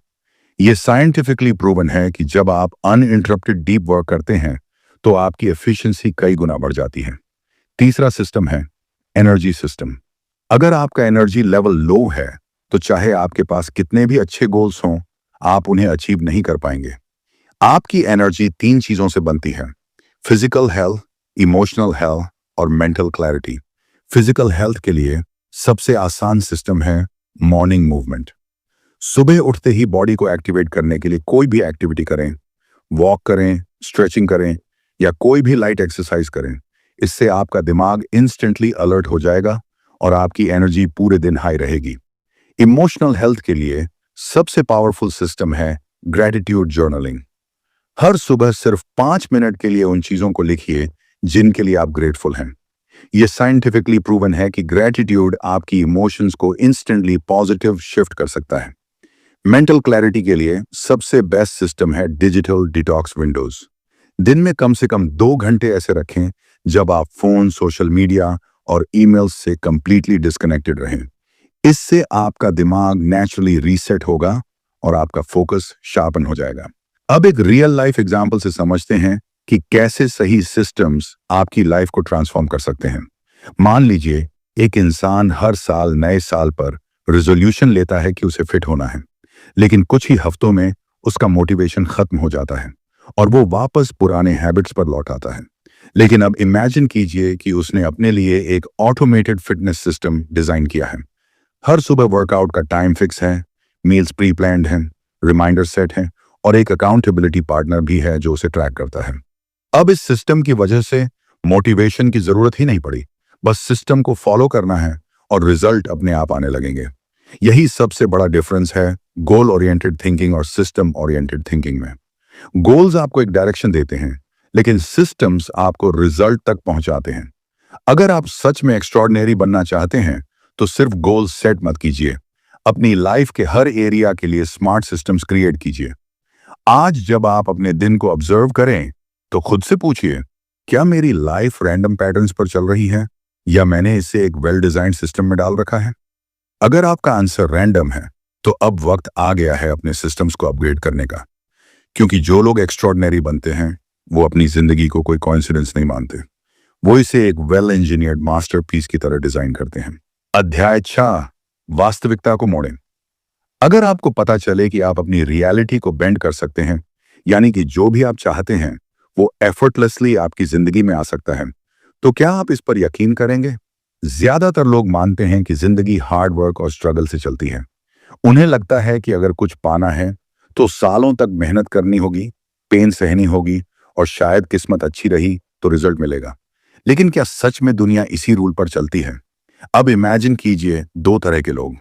यह साइंटिफिकली प्रूवन है कि जब आप अनइंटरप्टेड डीप वर्क करते हैं तो आपकी एफिशिएंसी कई गुना बढ़ जाती है। तीसरा सिस्टम है एनर्जी सिस्टम। अगर आपका एनर्जी लेवल लो है तो चाहे आपके पास कितने भी अच्छे गोल्स हों, आप उन्हें अचीव नहीं कर पाएंगे। आपकी एनर्जी 3 चीजों से बनती है: फिजिकल हेल्थ, इमोशनल हेल्थ और मेंटल क्लैरिटी। फिजिकल हेल्थ के लिए सबसे आसान सिस्टम है मॉर्निंग मूवमेंट। सुबह उठते ही बॉडी को एक्टिवेट करने के लिए कोई भी एक्टिविटी करें, वॉक करें, स्ट्रेचिंग करें या कोई भी लाइट एक्सरसाइज करें। इससे आपका दिमाग इंस्टेंटली अलर्ट हो जाएगा और आपकी एनर्जी पूरे दिन हाई रहेगी। इमोशनल हेल्थ के लिए सबसे पावरफुल सिस्टम है ग्रेटिट्यूड जर्नलिंग। हर सुबह सिर्फ 5 मिनट के लिए उन चीजों को लिखिए जिनके लिए आप ग्रेटफुल हैं। यह साइंटिफिकली प्रूवन है कि ग्रेटिट्यूड आपकी इमोशंस को इंस्टेंटली पॉजिटिव शिफ्ट कर सकता है। मेंटल क्लैरिटी के लिए सबसे बेस्ट सिस्टम है डिजिटल डिटॉक्स विंडोज। दिन में कम से कम 2 घंटे ऐसे रखें जब आप फोन, सोशल मीडिया और ईमेल्स से कंप्लीटली डिस्कनेक्टेड रहें। इससे आपका दिमाग नेचुरली रीसेट होगा और आपका फोकस शार्पन हो जाएगा। अब एक रियल लाइफ एग्जाम्पल से समझते हैं कि कैसे सही सिस्टम्स आपकी लाइफ को ट्रांसफॉर्म कर सकते हैं। मान लीजिए, एक इंसान हर साल नए साल पर रेजोल्यूशन लेता है कि उसे फिट होना है, लेकिन कुछ ही हफ्तों में उसका मोटिवेशन खत्म हो जाता है और वो वापस पुराने हैबिट्स पर लौट आता है। लेकिन अब इमेजिन कीजिए कि उसने अपने लिए एक ऑटोमेटेड फिटनेस सिस्टम डिजाइन किया है। हर सुबह वर्कआउट का टाइम फिक्स है, मील्स प्री प्लान्ड हैं, रिमाइंडर सेट हैं और एक अकाउंटेबिलिटी पार्टनर भी है जो उसे ट्रैक करता है। अब इस सिस्टम की वजह से मोटिवेशन की जरूरत ही नहीं पड़ी, बस सिस्टम को फॉलो करना है और रिजल्ट अपने आप आने लगेंगे। यही सबसे बड़ा डिफरेंस है गोल ओरिएंटेड थिंकिंग और सिस्टम ओरिएंटेड थिंकिंग में। गोल्स आपको एक डायरेक्शन देते हैं, लेकिन सिस्टम्स आपको रिजल्ट तक पहुंचाते हैं। अगर आप सच में एक्स्ट्रॉर्डिनरी बनना चाहते हैं तो सिर्फ गोल सेट मत कीजिए, अपनी लाइफ के हर एरिया के लिए स्मार्ट सिस्टम्स क्रिएट कीजिए। आज जब आप अपने दिन को ऑब्जर्व करें तो खुद से पूछिए, क्या मेरी लाइफ रैंडम पैटर्न्स पर चल रही है या मैंने इसे एक वेल डिजाइंड सिस्टम में डाल रखा है? अगर आपका आंसर रैंडम है तो अब वक्त आ गया है अपने सिस्टम्स को अपग्रेड करने का, क्योंकि जो लोग एक्स्ट्रॉर्डिनरी बनते हैं वो अपनी जिंदगी को कोई कोइंसिडेंस नहीं मानते, वो इसे एक वेल इंजीनियर्ड मास्टरपीस की तरह डिजाइन करते हैं। अध्याय 6, वास्तविकता को मोड़ें। अगर आपको पता चले कि आप अपनी रियलिटी को बेंड कर सकते हैं, यानी कि जो भी आप चाहते हैं वो एफर्टलेसली आपकी जिंदगी में आ सकता है, तो क्या आप इस पर यकीन करेंगे? ज्यादातर लोग मानते हैं कि जिंदगी हार्ड वर्क और स्ट्रगल से चलती है। उन्हें लगता है कि अगर कुछ पाना है तो सालों तक मेहनत करनी होगी, पेन सहनी होगी और शायद किस्मत अच्छी रही तो रिजल्ट मिलेगा। लेकिन क्या सच में दुनिया इसी रूल पर चलती है? अब इमेजिन कीजिए दो तरह के लोग।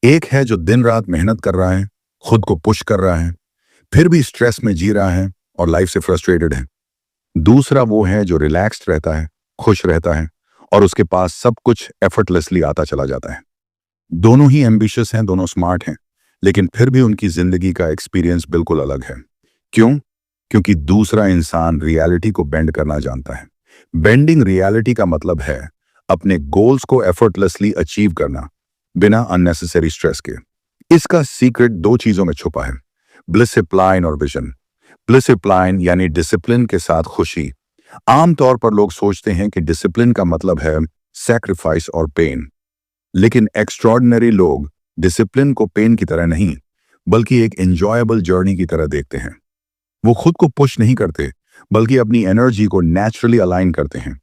एक है जो दिन रात मेहनत कर रहा है, खुद को पुश कर रहा है, फिर भी स्ट्रेस में जी रहा है और लाइफ से फ्रस्ट्रेटेड है। दूसरा वो है जो रिलैक्स्ड रहता है, खुश रहता है और उसके पास सब कुछ एफर्टलेसली आता चला जाता है। दोनों ही एम्बिशियस हैं, दोनों स्मार्ट हैं, लेकिन फिर भी उनकी जिंदगी का एक्सपीरियंस बिल्कुल अलग है। क्यों? क्योंकि दूसरा इंसान रियलिटी को बेंड करना जानता है। बेंडिंग रियलिटी का मतलब है अपने गोल्स को एफर्टलेसली अचीव करना, बिना अननेसेसरी स्ट्रेस के। इसका सीक्रेट दो चीजों में छुपा है, डिसिप्लिन और विजन। डिसिप्लिन यानी डिसिप्लिन के साथ खुशी। आमतौर पर लोग सोचते हैं कि डिसिप्लिन का मतलब है सैक्रिफाइस और पेन, लेकिन एक्स्ट्रॉर्डिनरी लोग डिसिप्लिन को पेन की तरह नहीं, बल्कि एक एंजॉयबल जर्नी की तरह देखते हैं। वो खुद को पुश नहीं करते, बल्कि अपनी एनर्जी को नेचुरली अलाइन करते हैं।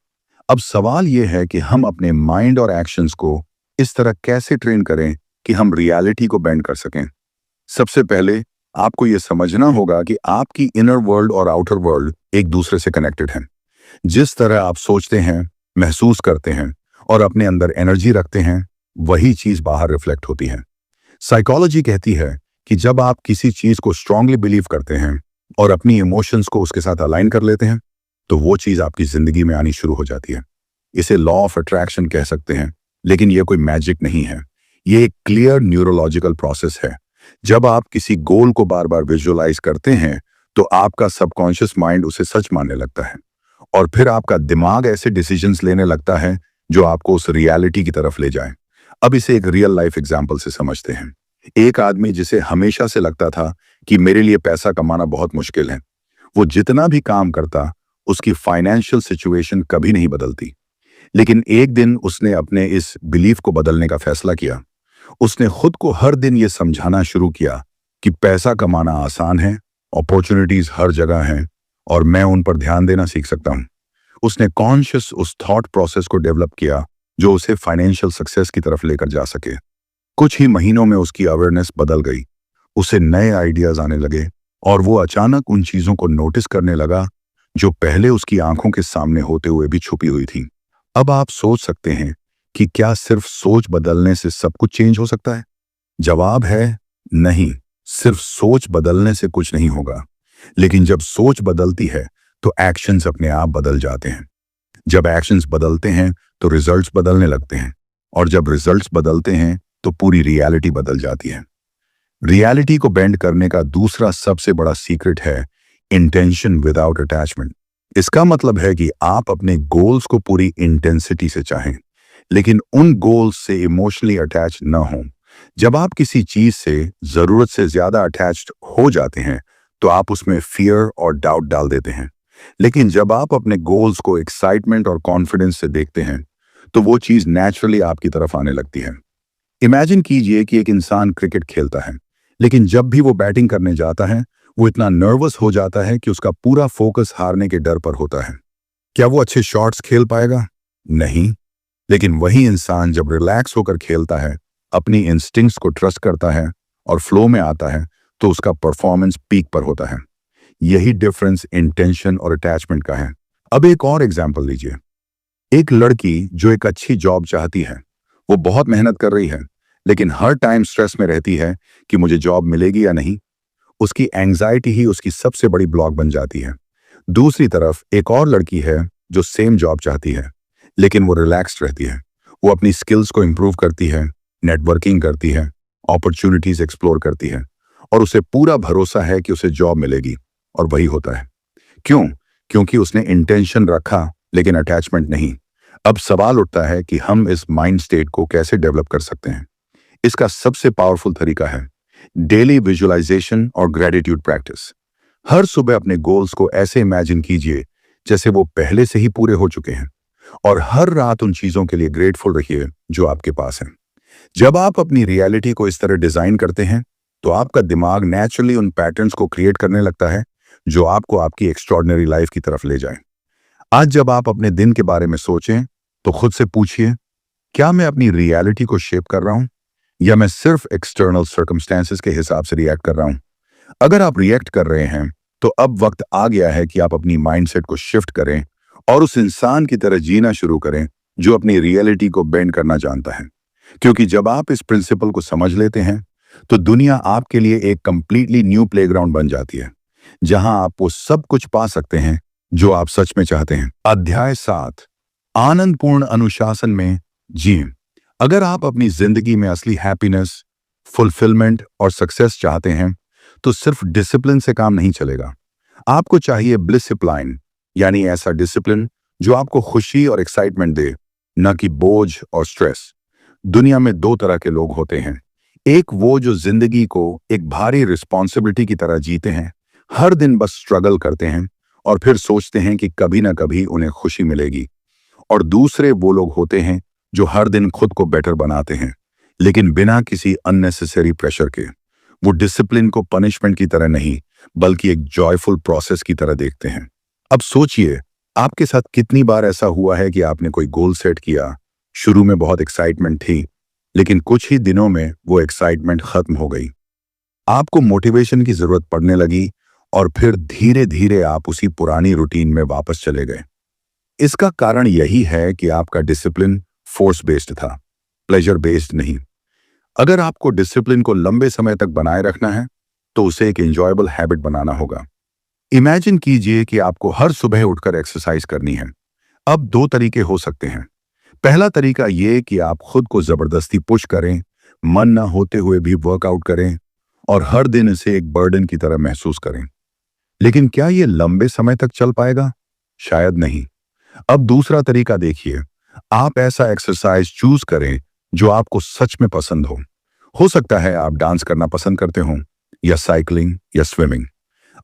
अब सवाल यह है कि हम अपने माइंड और एक्शंस को इस तरह कैसे ट्रेन करें कि हम रियलिटी को बेंड कर सकें। सबसे पहले आपको यह समझना होगा कि आपकी इनर वर्ल्ड और आउटर वर्ल्ड एक दूसरे से कनेक्टेड हैं। जिस तरह आप सोचते हैं, महसूस करते हैं और अपने अंदर एनर्जी रखते हैं, वही चीज बाहर रिफ्लेक्ट होती है। साइकोलॉजी कहती है कि जब आप किसी चीज को स्ट्रांगली बिलीव करते हैं और अपनी इमोशंस को उसके साथ अलाइन कर लेते हैं, तो वो चीज आपकी जिंदगी में आनी शुरू हो जाती है। इसे लॉ ऑफ अट्रैक्शन कह सकते हैं, लेकिन यह कोई मैजिक नहीं है। ये एक क्लियर न्यूरोलॉजिकल प्रोसेस है। जब आप किसी गोल को बार बार विजुअलाइज करते हैं, तो आपका सबकॉन्शियस माइंड उसे सच मानने लगता है और फिर आपका दिमाग ऐसे डिसीजंस लेने लगता है जो आपको उस रियलिटी की तरफ ले जाए। अब इसे एक रियल लाइफ एग्जाम्पल से समझते हैं। एक आदमी जिसे हमेशा से लगता था कि मेरे लिए पैसा कमाना बहुत मुश्किल है, वो जितना भी काम करता, उसकी फाइनेंशियल सिचुएशन कभी नहीं बदलती। लेकिन एक दिन उसने अपने इस बिलीफ को बदलने का फैसला किया। उसने खुद को हर दिन ये समझाना शुरू किया कि पैसा कमाना आसान है, अपॉर्चुनिटीज हर जगह हैं और मैं उन पर ध्यान देना सीख सकता हूं। उसने कॉन्शियस उस थॉट प्रोसेस को डेवलप किया जो उसे फाइनेंशियल सक्सेस की तरफ लेकर जा सके। कुछ ही महीनों में उसकी अवेयरनेस बदल गई। उसे नए आइडियाज आने लगे और वो अचानक उन चीजों को नोटिस करने लगा जो पहले उसकी आंखों के सामने होते हुए भी छुपी हुई थी। अब आप सोच सकते हैं कि क्या सिर्फ सोच बदलने से सब कुछ चेंज हो सकता है? जवाब है नहीं, सिर्फ सोच बदलने से कुछ नहीं होगा। लेकिन जब सोच बदलती है तो एक्शंस अपने आप बदल जाते हैं। जब एक्शंस बदलते हैं तो रिजल्ट्स बदलने लगते हैं और जब रिजल्ट्स बदलते हैं तो पूरी रियलिटी बदल जाती है। रियलिटी को बेंड करने का दूसरा सबसे बड़ा सीक्रेट है इंटेंशन विदाउट अटैचमेंट। इसका मतलब है कि आप अपने गोल्स को पूरी इंटेंसिटी से चाहें, लेकिन उन गोल्स से इमोशनली अटैच न हों। जब आप किसी चीज से जरूरत से ज्यादा अटैच्ड हो जाते हैं तो आप उसमें फियर और डाउट डाल देते हैं। लेकिन जब आप अपने गोल्स को एक्साइटमेंट और कॉन्फिडेंस से देखते हैं तो वो चीज नेचुरली आपकी तरफ आने लगती है। इमेजिन कीजिए कि एक इंसान क्रिकेट खेलता है, लेकिन जब भी वो बैटिंग करने जाता है वो इतना नर्वस हो जाता है कि उसका पूरा फोकस हारने के डर पर होता है। क्या वो अच्छे शॉट्स खेल पाएगा? नहीं। लेकिन वही इंसान जब रिलैक्स होकर खेलता है, अपनी इंस्टिंक्ट्स को ट्रस्ट करता है और फ्लो में आता है, तो उसका परफॉर्मेंस पीक पर होता है। यही डिफरेंस इंटेंशन और अटैचमेंट का है। अब एक और एग्जांपल लीजिए। एक लड़की जो एक अच्छी जॉब चाहती है, वो बहुत मेहनत कर रही है, लेकिन हर टाइम स्ट्रेस में रहती है कि मुझे जॉब मिलेगी या नहीं। उसकी एंजाइटी ही उसकी सबसे बड़ी ब्लॉक बन जाती है। दूसरी तरफ एक और लड़की है जो सेम जॉब चाहती है, लेकिन वो रिलैक्स्ड रहती है। वो अपनी स्किल्स को इंप्रूव करती है, नेटवर्किंग करती है, अपॉर्चुनिटीज एक्सप्लोर करती है और उसे पूरा भरोसा है कि उसे जॉब मिलेगी, और वही होता है। क्यों? क्योंकि उसने इंटेंशन रखा लेकिन अटैचमेंट नहीं। अब सवाल उठता है कि हम इस माइंड स्टेट को कैसे डेवलप कर सकते हैं। इसका सबसे पावरफुल तरीका है डेली विजुअलाइजेशन और ग्रेटिट्यूड प्रैक्टिस। हर सुबह अपने गोल्स को ऐसे इमेजिन कीजिए जैसे वो पहले से ही पूरे हो चुके हैं, और हर रात उन चीजों के लिए ग्रेटफुल रहिए जो आपके पास हैं। जब आप अपनी रियलिटी को इस तरह डिजाइन करते हैं तो आपका दिमाग नेचुरली उन पैटर्न्स को क्रिएट करने लगता है जो आपको आपकी एक्स्ट्रॉर्डिनरी लाइफ की तरफ ले जाए। आज जब आप अपने दिन के बारे में सोचें तो खुद से पूछिए, क्या मैं अपनी रियलिटी को शेप कर रहा हूं या मैं सिर्फ एक्सटर्नल सर्कमस्टेंसेस के हिसाब से रिएक्ट कर रहा हूं? अगर आप रिएक्ट कर रहे हैं तो अब वक्त आ गया है कि आप अपनी माइंडसेट को शिफ्ट करें और उस इंसान की तरह जीना शुरू करें जो अपनी रियलिटी को बेंड करना जानता है। क्योंकि जब आप इस प्रिंसिपल को समझ लेते हैं तो दुनिया आपके लिए एक कंप्लीटली न्यू प्लेग्राउंड बन जाती है जहां आप वो सब कुछ पा सकते हैं जो आप सच में चाहते हैं। अध्याय 7, आनंदपूर्ण अनुशासन में जी। अगर आप अपनी जिंदगी में असली हैप्पीनेस, फुलफिलमेंट और सक्सेस चाहते हैं तो सिर्फ डिसिप्लिन से काम नहीं चलेगा। आपको चाहिए ब्लिसिप्लाइन, यानी ऐसा डिसिप्लिन जो आपको खुशी और एक्साइटमेंट दे, न कि बोझ और स्ट्रेस। दुनिया में दो तरह के लोग होते हैं। एक वो जो जिंदगी को एक भारी रिस्पॉन्सिबिलिटी की तरह जीते हैं, हर दिन बस स्ट्रगल करते हैं और फिर सोचते हैं कि कभी ना कभी उन्हें खुशी मिलेगी। और दूसरे वो लोग होते हैं जो हर दिन खुद को बेटर बनाते हैं, लेकिन बिना किसी अननेसेसरी प्रेशर के। वो डिसिप्लिन को पनिशमेंट की तरह नहीं बल्कि एक जॉयफुल प्रोसेस की तरह देखते हैं। अब सोचिए, आपके साथ कितनी बार ऐसा हुआ है कि आपने कोई गोल सेट किया, शुरू में बहुत एक्साइटमेंट थी, लेकिन कुछ ही दिनों में वो एक्साइटमेंट खत्म हो गई। आपको मोटिवेशन की जरूरत पड़ने लगी और फिर धीरे धीरे आप उसी पुरानी रूटीन में वापस चले गए। इसका कारण यही है कि आपका डिसिप्लिन फोर्स बेस्ड था, प्लेजर बेस्ड नहीं। अगर आपको डिसिप्लिन को लंबे समय तक बनाए रखना है तो उसे एक एंजॉयबल हैबिट बनाना होगा। इमेजिन कीजिए कि आपको हर सुबह उठकर एक्सरसाइज करनी है। अब दो तरीके हो सकते हैं। पहला तरीका यह कि आप खुद को जबरदस्ती पुश करें, मन ना होते हुए भी वर्कआउट करें और हर दिन इसे एक बर्डन की तरह महसूस करें। लेकिन क्या यह लंबे समय तक चल पाएगा? शायद नहीं। अब दूसरा तरीका देखिए। आप ऐसा एक्सरसाइज चूज करें जो आपको सच में पसंद हो सकता है आप डांस करना पसंद करते हो या साइकिलिंग या स्विमिंग।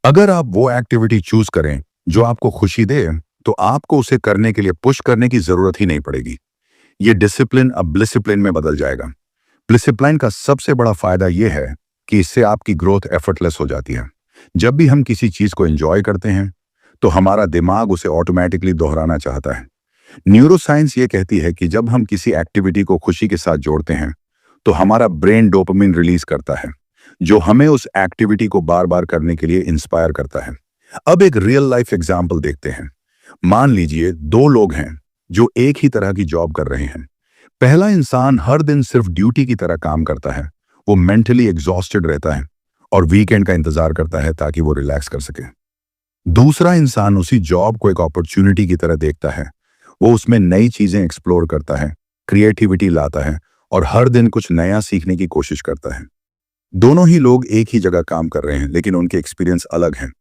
अगर आप वो एक्टिविटी चूज करें जो आपको खुशी दे तो आपको उसे करने के लिए पुश करने की जरूरत ही नहीं पड़ेगी। ये डिसिप्लिन अब ब्लिसिप्लिन में बदल जाएगा। ब्लिसिप्लिन का सबसे बड़ा फायदा यह है कि इससे आपकी ग्रोथ एफर्टलेस हो जाती है। जब भी हम किसी चीज को एंजॉय करते हैं तो हमारा दिमाग उसे ऑटोमेटिकली दोहराना चाहता है। न्यूरोसाइंस ये कहती है कि जब हम किसी एक्टिविटी को खुशी के साथ जोड़ते हैं तो हमारा ब्रेन डोपामिन रिलीज करता है जो हमें उस एक्टिविटी को बार बार करने के लिए इंस्पायर करता है। अब एक रियल लाइफ एग्जाम्पल देखते हैं। मान लीजिए दो लोग हैं जो एक ही तरह की जॉब कर रहे हैं। पहला इंसान हर दिन सिर्फ ड्यूटी की तरह काम करता है, वो मेंटली एग्जॉस्टेड रहता है और वीकेंड का इंतजार करता है ताकि वो रिलैक्स कर सके। दूसरा इंसान उसी जॉब को एक अपॉर्चुनिटी की तरह देखता है, वो उसमें नई चीजें एक्सप्लोर करता है, क्रिएटिविटी लाता है और हर दिन कुछ नया सीखने की कोशिश करता है। दोनों ही लोग एक ही जगह काम कर रहे हैं, लेकिन उनके एक्सपीरियंस अलग हैं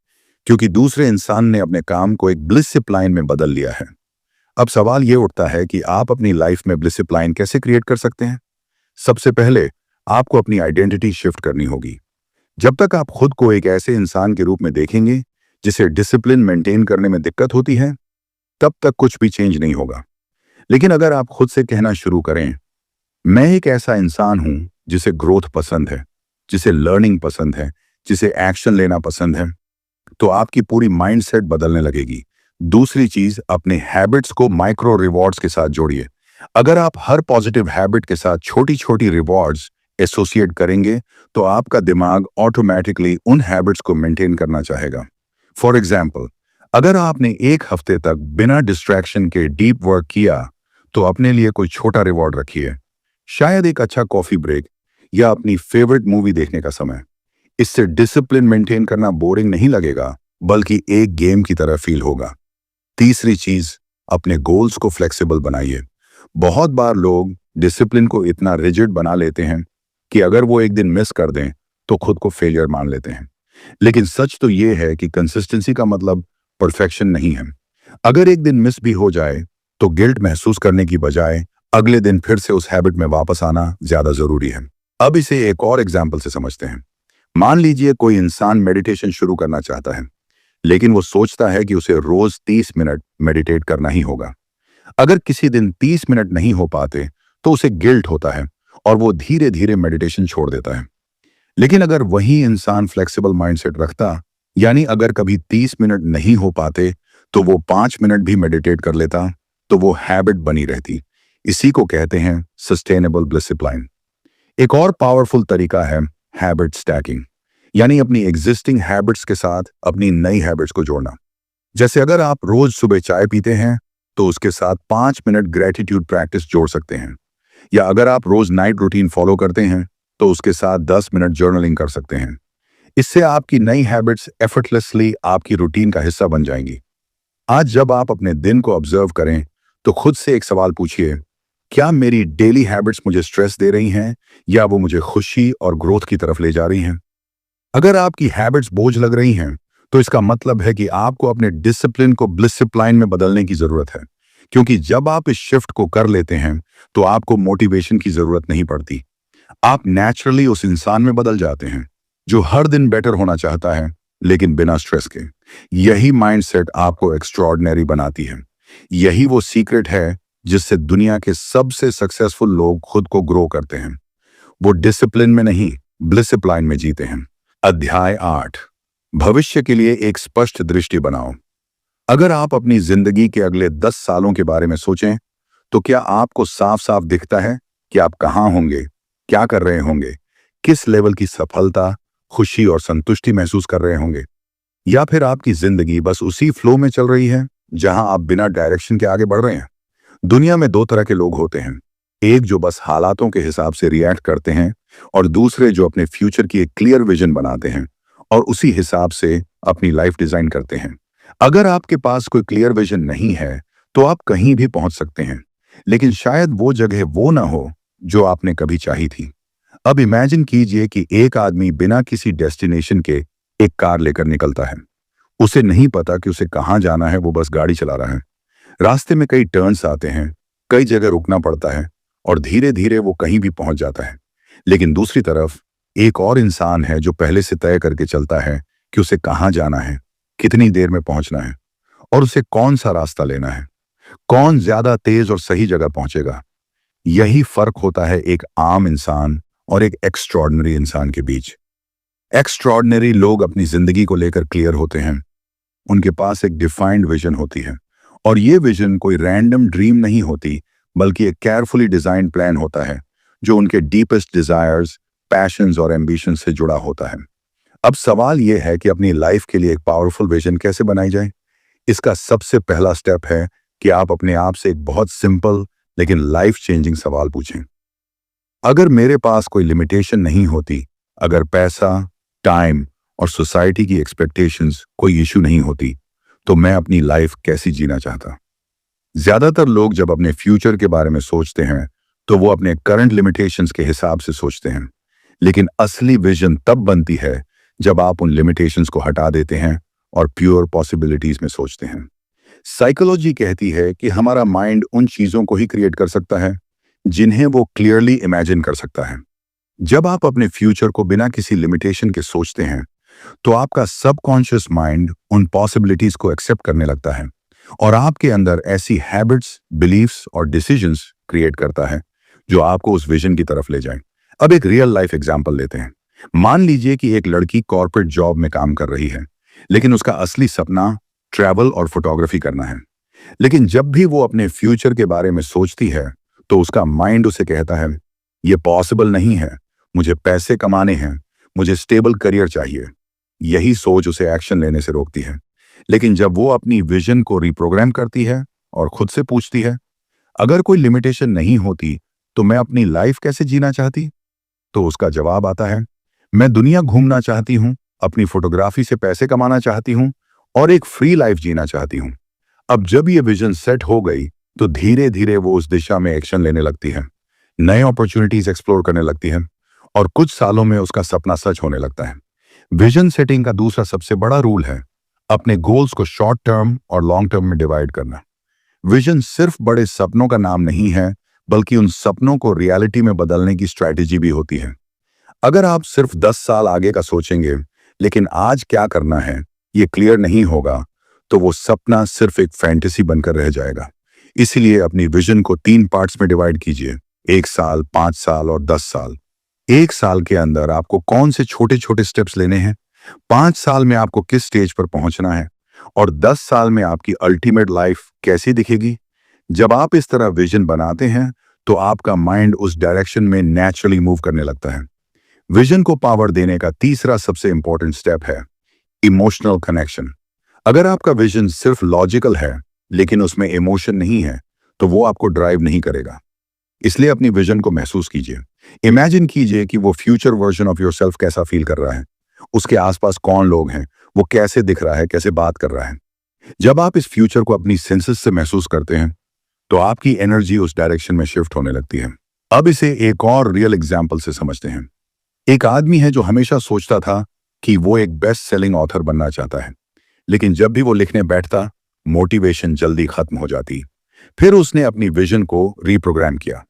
क्योंकि दूसरे इंसान ने अपने काम को एक ब्लिसिप्लाइन में बदल लिया है। अब सवाल यह उठता है कि आप अपनी लाइफ में ब्लिसिप्लाइन कैसे क्रिएट कर सकते हैं? सबसे पहले आपको अपनी आइडेंटिटी शिफ्ट करनी होगी। जब तक आप खुद को एक ऐसे इंसान के रूप में देखेंगे जिसे डिसिप्लिन मेंटेन करने में दिक्कत होती है, तब तक कुछ भी चेंज नहीं होगा। लेकिन अगर आप खुद से कहना शुरू करें, मैं एक ऐसा इंसान हूं जिसे ग्रोथ पसंद है, जिसे लर्निंग पसंद है, जिसे एक्शन लेना पसंद है, तो आपकी पूरी माइंडसेट बदलने लगेगी। दूसरी चीज, अपने हैबिट्स को माइक्रो रिवॉर्ड्स के साथ जोड़िए। अगर आप हर पॉजिटिव हैबिट के साथ छोटी छोटी रिवॉर्ड्स एसोसिएट करेंगे तो आपका दिमाग ऑटोमेटिकली उन हैबिट्स को मेंटेन करना चाहेगा। फॉर एग्जाम्पल, अगर आपने एक हफ्ते तक बिना डिस्ट्रैक्शन के डीप वर्क किया तो अपने लिए कोई छोटा रिवॉर्ड रखिए, शायद एक अच्छा कॉफी ब्रेक या अपनी फेवरेट मूवी देखने का समय। इससे डिसिप्लिन मेंटेन करना बोरिंग नहीं लगेगा, बल्कि एक गेम की तरह फील होगा। तीसरी चीज, अपने गोल्स को फ्लेक्सिबल बनाइए। बहुत बार लोग डिसिप्लिन को इतना रिजिड बना लेते हैं कि अगर वो एक दिन मिस कर दें तो खुद को फेलियर मान लेते हैं। लेकिन सच तो ये है कि कंसिस्टेंसी का मतलब परफेक्शन नहीं है। अगर एक दिन मिस भी हो जाए तो गिल्ट महसूस करने की बजाय अगले दिन फिर से उस हैबिट में वापस आना ज्यादा जरूरी है। अब इसे एक और एग्जाम्पल से समझते हैं। मान लीजिए कोई इंसान मेडिटेशन शुरू करना चाहता है, लेकिन वो सोचता है कि उसे रोज 30 मिनट मेडिटेट करना ही होगा। अगर किसी दिन 30 मिनट नहीं हो पाते तो उसे गिल्ट होता है और वो धीरे धीरे मेडिटेशन छोड़ देता है। लेकिन अगर वही इंसान फ्लेक्सिबल माइंडसेट रखता, यानी अगर कभी 30 मिनट नहीं हो पाते तो वो 5 मिनट भी मेडिटेट कर लेता, तो वो हैबिट बनी रहती। इसी को कहते हैं सस्टेनेबल डिसिप्लिन। एक और पावरफुल तरीका है हैबिट स्टैकिंग, यानी अपनी एग्जिस्टिंग हैबिट्स के साथ अपनी नई हैबिट्स को जोड़ना। जैसे अगर आप रोज सुबह चाय पीते हैं तो उसके साथ 5 मिनट ग्रेटिट्यूड प्रैक्टिस जोड़ सकते हैं, या अगर आप रोज नाइट रूटीन फॉलो करते हैं तो उसके साथ 10 मिनट जर्नलिंग कर सकते हैं। इससे आपकी नई हैबिट्स एफर्टलेसली आपकी रूटीन का हिस्सा बन जाएंगी। आज जब आप अपने दिन को ऑब्जर्व करें तो खुद से एक सवाल पूछिए, क्या मेरी डेली हैबिट्स मुझे स्ट्रेस दे रही हैं या वो मुझे खुशी और ग्रोथ की तरफ ले जा रही हैं? अगर आपकी हैबिट्स बोझ लग रही हैं तो इसका मतलब है कि आपको अपने डिसिप्लिन को डिसिप्लिन में बदलने की जरूरत है, क्योंकि जब आप इस शिफ्ट को कर लेते हैं तो आपको मोटिवेशन की जरूरत नहीं पड़ती। आप नेचुरली उस इंसान में बदल जाते हैं जो हर दिन बेटर होना चाहता है, लेकिन बिना स्ट्रेस के। यही माइंडसेट आपको एक्स्ट्रॉर्डिनरी बनाती है। यही वो सीक्रेट है जिससे दुनिया के सबसे सक्सेसफुल लोग खुद को ग्रो करते हैं। वो डिसिप्लिन में नहीं, डिसिप्लिन में जीते हैं। अध्याय 8, भविष्य के लिए एक स्पष्ट दृष्टि बनाओ। अगर आप अपनी जिंदगी के अगले 10 सालों के बारे में सोचें तो क्या आपको साफ साफ दिखता है कि आप कहाँ होंगे, क्या कर रहे होंगे, किस लेवल की सफलता, खुशी और संतुष्टि महसूस कर रहे होंगे? या फिर आपकी जिंदगी बस उसी फ्लो में चल रही है जहां आप बिना डायरेक्शन के आगे बढ़ रहे हैं? दुनिया में दो तरह के लोग होते हैं, एक जो बस हालातों के हिसाब से रिएक्ट करते हैं और दूसरे जो अपने फ्यूचर की एक क्लियर विजन बनाते हैं और उसी हिसाब से अपनी लाइफ डिजाइन करते हैं। अगर आपके पास कोई क्लियर विजन नहीं है तो आप कहीं भी पहुंच सकते हैं, लेकिन शायद वो जगह वो ना हो जो आपने कभी चाही थी। अब इमेजिन कीजिए कि एक आदमी बिना किसी डेस्टिनेशन के एक कार लेकर निकलता है। उसे नहीं पता कि उसे कहां जाना है, वो बस गाड़ी चला रहा है। रास्ते में कई टर्न्स आते हैं, कई जगह रुकना पड़ता है और धीरे धीरे वो कहीं भी पहुंच जाता है। लेकिन दूसरी तरफ एक और इंसान है जो पहले से तय करके चलता है कि उसे कहां जाना है, कितनी देर में पहुंचना है और उसे कौन सा रास्ता लेना है, कौन ज्यादा तेज और सही जगह पहुंचेगा। यही फर्क होता है एक आम इंसान और एक एक्स्ट्रॉर्डिनरी इंसान के बीच। एक्स्ट्रॉर्डिनरी लोग अपनी जिंदगी को लेकर क्लियर होते हैं। उनके पास एक डिफाइंड विजन होती है और ये विजन कोई रैंडम ड्रीम नहीं होती, बल्कि एक केयरफुली डिजाइंड प्लान होता है जो उनके डीपेस्ट डिजायर्स, पैशंस और एम्बिशन से जुड़ा होता है। अब सवाल यह है कि अपनी लाइफ के लिए एक पावरफुल विजन कैसे बनाई जाए। इसका सबसे पहला स्टेप है कि आप अपने आप से एक बहुत सिंपल लेकिन लाइफ चेंजिंग सवाल पूछें। अगर मेरे पास कोई लिमिटेशन नहीं होती, अगर पैसा, टाइम और सोसाइटी की एक्सपेक्टेशंस कोई इशू नहीं होती, तो मैं अपनी लाइफ कैसी जीना चाहता? ज्यादातर लोग जब अपने फ्यूचर के बारे में सोचते हैं तो वो अपने करंट लिमिटेशंस के हिसाब से सोचते हैं, लेकिन असली विजन तब बनती है जब आप उन लिमिटेशंस को हटा देते हैं और प्योर पॉसिबिलिटीज में सोचते हैं। साइकोलॉजी कहती है कि हमारा माइंड उन चीजों को ही क्रिएट कर सकता है जिन्हें वो क्लियरली इमेजिन कर सकता है। जब आप अपने फ्यूचर को बिना किसी लिमिटेशन के सोचते हैं तो आपका सबकॉन्शियस माइंड उन पॉसिबिलिटीज को एक्सेप्ट करने लगता है और आपके अंदर ऐसी हैबिट्स, बिलीफ्स और डिसीजंस क्रिएट करता है जो आपको उस विजन की तरफ ले जाएं। अब एक रियल लाइफ एग्जांपल लेते हैं। मान लीजिए कि एक लड़की कॉर्पोरेट जॉब में काम कर रही है, लेकिन उसका असली सपना ट्रैवल और फोटोग्राफी करना है। लेकिन जब भी वो अपने फ्यूचर के बारे में सोचती है तो उसका माइंड उसे कहता है, ये पॉसिबल नहीं है, मुझे पैसे कमाने हैं, मुझे स्टेबल करियर चाहिए। यही सोच उसे एक्शन लेने से रोकती है। लेकिन जब वो अपनी विजन को रिप्रोग्राम करती है और खुद से पूछती है, अगर कोई लिमिटेशन नहीं होती तो मैं अपनी लाइफ कैसे जीना चाहती, तो उसका जवाब आता है, मैं दुनिया घूमना चाहती हूँ, अपनी फोटोग्राफी से पैसे कमाना चाहती हूँ और एक फ्री लाइफ जीना चाहती हूँ। अब जब ये विजन सेट हो गई तो धीरे धीरे वो उस दिशा में एक्शन लेने लगती है, नए अपॉर्चुनिटीज एक्सप्लोर करने लगती है और कुछ सालों में उसका सपना सच होने लगता है। विजन सेटिंग का दूसरा सबसे बड़ा रूल है अपने गोल्स को शॉर्ट टर्म और लॉन्ग टर्म में डिवाइड करना। विजन सिर्फ बड़े सपनों का नाम नहीं है, बल्कि उन सपनों को रियलिटी में बदलने की स्ट्रैटेजी भी होती है। अगर आप सिर्फ 10 साल आगे का सोचेंगे लेकिन आज क्या करना है ये क्लियर नहीं होगा, तो वो सपना सिर्फ एक फैंटेसी बनकर रह जाएगा। इसीलिए अपनी विजन को 3 पार्ट्स में डिवाइड कीजिए, 1 साल, 5 साल और 10 साल। 1 साल के अंदर आपको कौन से छोटे छोटे स्टेप्स लेने हैं, 5 साल में आपको किस स्टेज पर पहुंचना है और 10 साल में आपकी अल्टीमेट लाइफ कैसी दिखेगी। जब आप इस तरह विजन बनाते हैं तो आपका माइंड उस डायरेक्शन में नेचुरली मूव करने लगता है। विजन को पावर देने का तीसरा सबसे इंपॉर्टेंट स्टेप है इमोशनल कनेक्शन। अगर आपका विजन सिर्फ लॉजिकल है लेकिन उसमें इमोशन नहीं है तो वो आपको ड्राइव नहीं करेगा। इसलिए अपनी विजन को महसूस कीजिए। इमेजिन कीजिए कि वो फ्यूचर वर्जन ऑफ योरसेल्फ कैसा फील कर रहा है, उसके आसपास कौन लोग हैं, वो कैसे दिख रहा है, कैसे बात कर रहा है। जब आप इस फ्यूचर को अपनी सेंसेस से महसूस करते हैं तो आपकी एनर्जी उस डायरेक्शन में शिफ्ट होने लगती है। अब इसे एक और रियल एग्जाम्पल से समझते हैं। एक आदमी है जो हमेशा सोचता था कि वो एक बेस्ट सेलिंग ऑथर बनना चाहता है, लेकिन जब भी वो लिखने बैठता मोटिवेशन जल्दी खत्म हो जाती। फिर उसने अपनी विजन को रीप्रोग्राम किया।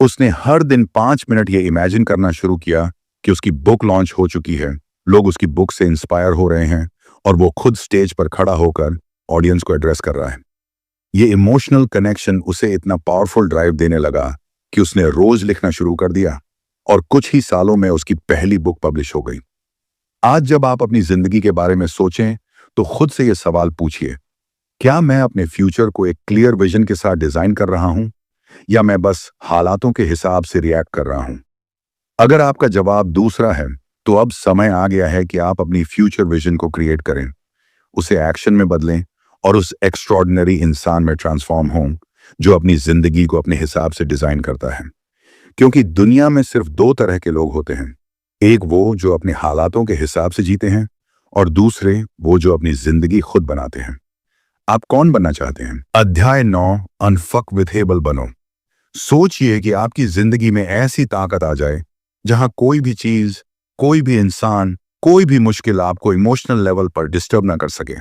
उसने हर दिन 5 मिनट ये इमेजिन करना शुरू किया कि उसकी बुक लॉन्च हो चुकी है, लोग उसकी बुक से इंस्पायर हो रहे हैं और वो खुद स्टेज पर खड़ा होकर ऑडियंस को एड्रेस कर रहा है। ये इमोशनल कनेक्शन उसे इतना पावरफुल ड्राइव देने लगा कि उसने रोज लिखना शुरू कर दिया और कुछ ही सालों में उसकी पहली बुक पब्लिश हो गई। आज जब आप अपनी जिंदगी के बारे में सोचें तो खुद से यह सवाल पूछिए, क्या मैं अपने फ्यूचर को एक क्लियर विजन के साथ डिजाइन कर रहा हूं या मैं बस हालातों के हिसाब से रिएक्ट कर रहा हूं? अगर आपका जवाब दूसरा है तो अब समय आ गया है कि आप अपनी फ्यूचर विजन को क्रिएट करें, उसे एक्शन में बदलें और उस एक्स्ट्रॉर्डिनरी इंसान में ट्रांसफॉर्म हों जो अपनी जिंदगी को अपने हिसाब से डिजाइन करता है। क्योंकि दुनिया में सिर्फ 2 तरह के लोग होते हैं, एक वो जो अपने हालातों के हिसाब से जीते हैं और दूसरे वो जो अपनी जिंदगी खुद बनाते हैं। आप कौन बनना चाहते हैं? अध्याय 9 अनफकविथेबल बनो। सोचिए कि आपकी जिंदगी में ऐसी ताकत आ जाए जहां कोई भी चीज, कोई भी इंसान, कोई भी मुश्किल आपको इमोशनल लेवल पर डिस्टर्ब ना कर सके।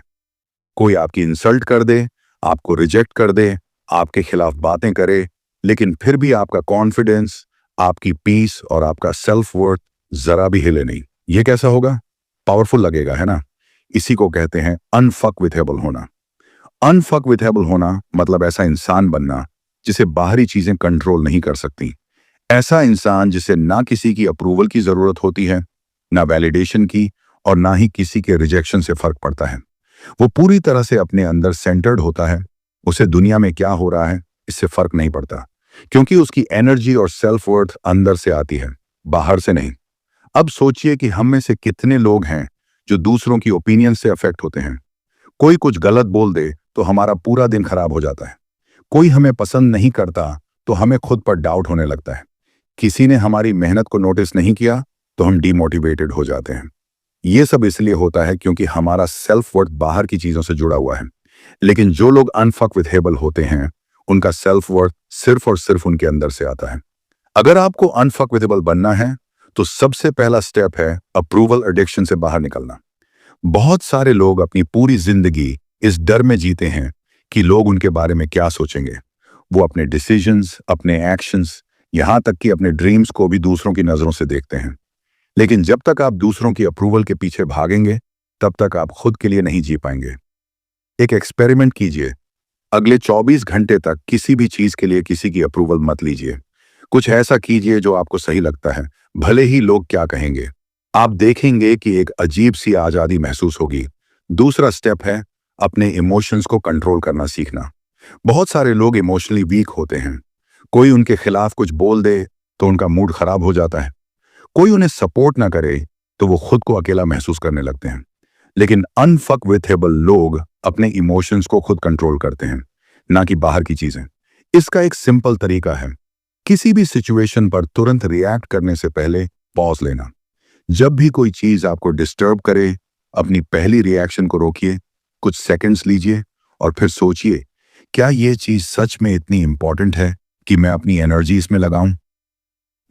कोई आपकी इंसल्ट कर दे, आपको रिजेक्ट कर दे, आपके खिलाफ बातें करे, लेकिन फिर भी आपका कॉन्फिडेंस, आपकी पीस और आपका सेल्फ वर्थ जरा भी हिले नहीं। यह कैसा होगा? पावरफुल लगेगा, है ना? इसी को कहते हैं अनफकविथेबल होना। अनफकविथेबल होना मतलब ऐसा इंसान बनना जिसे बाहरी चीजें कंट्रोल नहीं कर सकती। ऐसा इंसान जिसे ना किसी की अप्रूवल की जरूरत होती है, ना वैलिडेशन की और ना ही किसी के रिजेक्शन से फर्क पड़ता है। वो पूरी तरह से अपने अंदर सेंटर्ड होता है। उसे दुनिया में क्या हो रहा है इससे फर्क नहीं पड़ता, क्योंकि उसकी एनर्जी और सेल्फ वर्थ अंदर से आती है, बाहर से नहीं। अब सोचिए कि हम में से कितने लोग हैं जो दूसरों की ओपिनियन से अफेक्ट होते हैं। कोई कुछ गलत बोल दे तो हमारा पूरा दिन खराब हो जाता है। कोई हमें पसंद नहीं करता तो हमें खुद पर डाउट होने लगता है। किसी ने हमारी मेहनत को नोटिस नहीं किया तो हम डीमोटिवेटेड हो जाते हैं। ये सब इसलिए होता है क्योंकि हमारा सेल्फ वर्थ बाहर की चीजों से जुड़ा हुआ है। लेकिन जो लोग अनफकविथेबल होते हैं उनका सेल्फ वर्थ सिर्फ और सिर्फ उनके अंदर से आता है। अगर आपको अनफकविथेबल बनना है तो सबसे पहला स्टेप है अप्रूवल एडिक्शन से बाहर निकलना। बहुत सारे लोग अपनी पूरी जिंदगी इस डर में जीते हैं कि लोग उनके बारे में क्या सोचेंगे। वो अपने डिसीजंस, अपने एक्शंस, यहां तक कि अपने ड्रीम्स को भी दूसरों की नजरों से देखते हैं। लेकिन जब तक आप दूसरों की अप्रूवल के पीछे भागेंगे तब तक आप खुद के लिए नहीं जी पाएंगे। एक एक्सपेरिमेंट कीजिए। अगले 24 घंटे तक किसी भी चीज के लिए किसी की अप्रूवल मत लीजिए। कुछ ऐसा कीजिए जो आपको सही लगता है, भले ही लोग क्या कहेंगे। आप देखेंगे कि एक अजीब सी आजादी महसूस होगी। दूसरा स्टेप है अपने इमोशंस को कंट्रोल करना सीखना। बहुत सारे लोग इमोशनली वीक होते हैं। कोई उनके खिलाफ कुछ बोल दे तो उनका मूड खराब हो जाता है। कोई उन्हें सपोर्ट ना करे तो वो खुद को अकेला महसूस करने लगते हैं। लेकिन अनफकविथेबल लोग अपने इमोशंस को खुद कंट्रोल करते हैं, ना कि बाहर की चीजें। इसका एक सिंपल तरीका है, किसी भी सिचुएशन पर तुरंत रिएक्ट करने से पहले पॉज लेना। जब भी कोई चीज आपको डिस्टर्ब करे, अपनी पहली रिएक्शन को रोकिए, कुछ सेकंड्स लीजिए और फिर सोचिए, क्या यह चीज सच में इतनी इंपॉर्टेंट है कि मैं अपनी एनर्जी इसमें लगाऊं?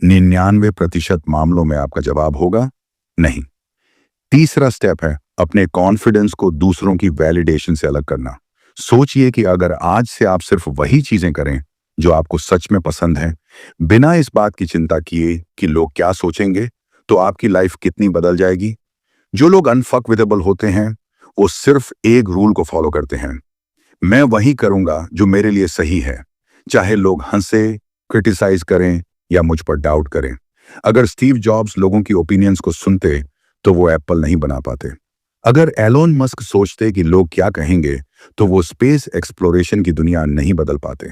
99% मामलों में आपका जवाब होगा नहीं। तीसरा स्टेप है अपने कॉन्फिडेंस को दूसरों की वैलिडेशन से अलग करना। सोचिए कि अगर आज से आप सिर्फ वही चीजें करें जो आपको सच में पसंद है, बिना इस बात की चिंता किए कि लोग क्या सोचेंगे, तो आपकी लाइफ कितनी बदल जाएगी। जो लोग अनफकविथेबल होते हैं वो सिर्फ एक रूल को फॉलो करते हैं, मैं वही करूंगा जो मेरे लिए सही है, चाहे लोग हंसे, क्रिटिसाइज करें या मुझ पर डाउट करें। अगर स्टीव जॉब्स लोगों की ओपिनियंस को सुनते तो वो एप्पल नहीं बना पाते। अगर एलोन मस्क सोचते कि लोग क्या कहेंगे तो वो स्पेस एक्सप्लोरेशन की दुनिया नहीं बदल पाते।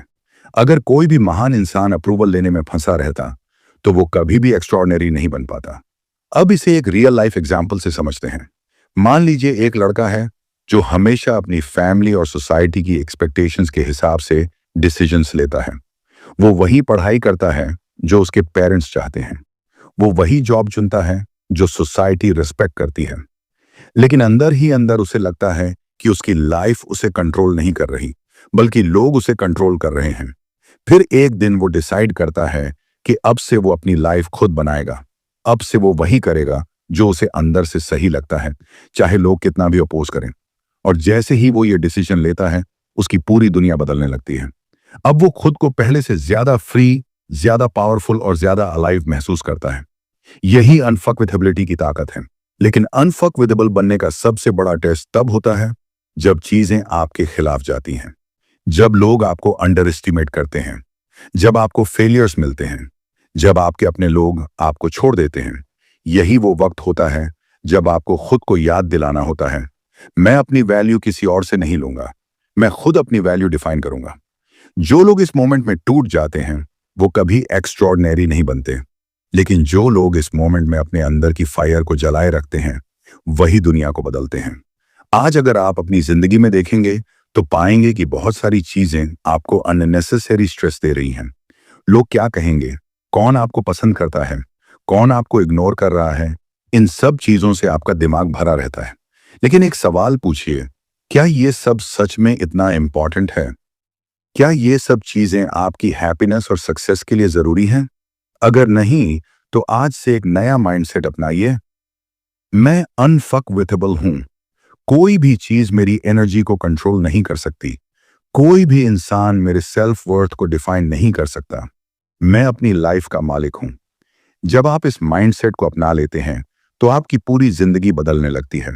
अगर कोई भी महान इंसान अप्रूवल लेने में फंसा रहता तो वो कभी भी एक्स्ट्रॉर्डिनरी नहीं बन पाता। अब इसे एक रियल लाइफ एग्जाम्पल से समझते हैं। मान लीजिए एक लड़का है जो हमेशा अपनी फैमिली और सोसाइटी की एक्सपेक्टेशंस के हिसाब से डिसीजंस लेता है। वो वही पढ़ाई करता है जो उसके पेरेंट्स चाहते हैं। वो वही जॉब चुनता है जो सोसाइटी रिस्पेक्ट करती है। लेकिन अंदर ही अंदर उसे लगता है कि उसकी लाइफ उसे कंट्रोल नहीं कर रही, बल्कि लोग उसे कंट्रोल कर रहे हैं। फिर एक दिन वो डिसाइड करता है कि अब से वो अपनी लाइफ खुद बनाएगा। अब से वो वही करेगा जो उसे अंदर से सही लगता है, चाहे लोग कितना भी अपोज करें। और जैसे ही वो ये डिसीजन लेता है, उसकी पूरी दुनिया बदलने लगती है। अब वो खुद को पहले से ज्यादा फ्री, ज्यादा पावरफुल और ज्यादा अलाइव महसूस करता है। यही अनफकविथेबिलिटी की ताकत है। लेकिन अनफकविदेबल बनने का सबसे बड़ा टेस्ट तब होता है जब चीजें आपके खिलाफ जाती हैं, जब लोग आपको अंडर एस्टिमेट करते हैं, जब आपको फेलियर्स मिलते हैं, जब आपके अपने लोग आपको छोड़ देते हैं। यही वो वक्त होता है जब आपको खुद को याद दिलाना होता है, मैं अपनी वैल्यू किसी और से नहीं लूंगा, मैं खुद अपनी वैल्यू डिफाइन करूंगा। जो लोग इस मोमेंट में टूट जाते हैं वो कभी एक्स्ट्रॉर्डिनरी नहीं बनते, लेकिन जो लोग इस मोमेंट में अपने अंदर की फायर को जलाए रखते हैं वही दुनिया को बदलते हैं। आज अगर आप अपनी जिंदगी में देखेंगे तो पाएंगे कि बहुत सारी चीजें आपको अननेसेसरी स्ट्रेस दे रही हैं। लोग क्या कहेंगे, कौन आपको पसंद करता है, कौन आपको इग्नोर कर रहा है, इन सब चीजों से आपका दिमाग भरा रहता है। लेकिन एक सवाल पूछिए, क्या ये सब सच में इतना इंपॉर्टेंट है? क्या ये सब चीजें आपकी हैप्पीनेस और सक्सेस के लिए जरूरी हैं? अगर नहीं, तो आज से एक नया माइंडसेट अपनाइए। मैं अनफकविथेबल हूं। कोई भी चीज मेरी एनर्जी को कंट्रोल नहीं कर सकती। कोई भी इंसान मेरे सेल्फ वर्थ को डिफाइन नहीं कर सकता। मैं अपनी लाइफ का मालिक हूं। जब आप इस माइंडसेट को अपना लेते हैं तो आपकी पूरी जिंदगी बदलने लगती है।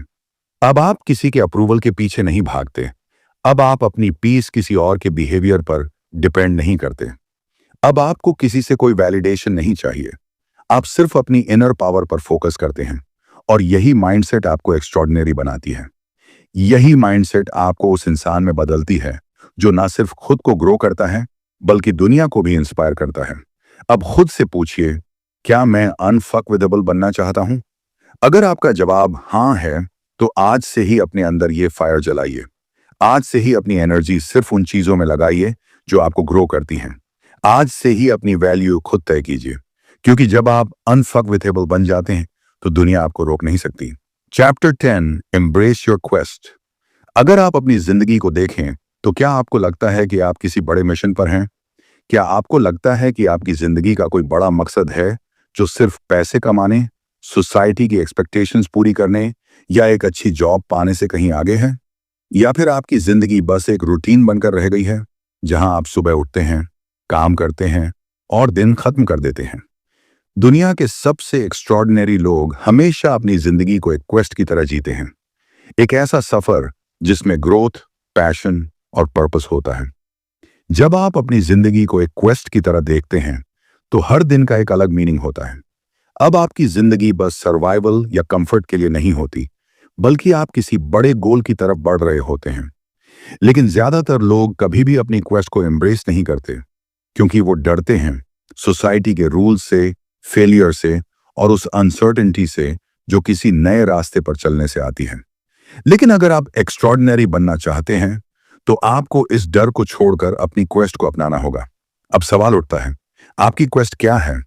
अब आप किसी के अप्रूवल के पीछे नहीं भागते। अब आप अपनी पीस किसी और के बिहेवियर पर डिपेंड नहीं करते। अब आपको किसी से कोई वैलिडेशन नहीं चाहिए। आप सिर्फ अपनी इनर पावर पर फोकस करते हैं और यही माइंडसेट आपको एक्स्ट्रॉर्डिनरी बनाती है। यही माइंडसेट आपको उस इंसान में बदलती है जो ना सिर्फ खुद को ग्रो करता है बल्कि दुनिया को भी इंस्पायर करता है। अब खुद से पूछिए, क्या मैं अनफकविदेबल बनना चाहता हूं? अगर आपका जवाब हां है तो आज से ही अपने अंदर ये फायर जलाइए। आज से ही अपनी एनर्जी सिर्फ उन चीजों में लगाइए जो आपको ग्रो करती हैं। आज से ही अपनी वैल्यू खुद तय कीजिए, क्योंकि जब आप अनफकविथेबल बन जाते हैं तो दुनिया आपको रोक नहीं सकती। Chapter 10, embrace your quest. अगर आप अपनी जिंदगी को देखें तो क्या आपको लगता है कि आप किसी बड़े मिशन पर हैं? क्या आपको लगता है कि आपकी जिंदगी का कोई बड़ा मकसद है जो सिर्फ पैसे कमाने, सोसाइटी की एक्सपेक्टेशंस पूरी करने या एक अच्छी जॉब पाने से कहीं आगे है? या फिर आपकी जिंदगी बस एक रूटीन बनकर रह गई है जहां आप सुबह उठते हैं, काम करते हैं और दिन खत्म कर देते हैं? दुनिया के सबसे एक्स्ट्रॉर्डिनरी लोग हमेशा अपनी जिंदगी को एक क्वेस्ट की तरह जीते हैं। एक ऐसा सफर जिसमें ग्रोथ, पैशन और पर्पस होता है। जब आप अपनी जिंदगी को एक क्वेस्ट की तरह देखते हैं तो हर दिन का एक अलग मीनिंग होता है। अब आपकी जिंदगी बस सर्वाइवल या कंफर्ट के लिए नहीं होती, बल्कि आप किसी बड़े गोल की तरफ बढ़ रहे होते हैं। लेकिन ज्यादातर लोग कभी भी अपनी क्वेस्ट को एम्ब्रेस नहीं करते, क्योंकि वो डरते हैं सोसाइटी के रूल्स से, फेलियर से और उस अनसर्टेनिटी से जो किसी नए रास्ते पर चलने से आती है। लेकिन अगर आप एक्स्ट्रॉर्डिनरी बनना चाहते हैं तो आपको इस डर को छोड़कर अपनी क्वेस्ट को अपनाना होगा। अब सवाल उठता है, आपकी क्वेस्ट क्या है?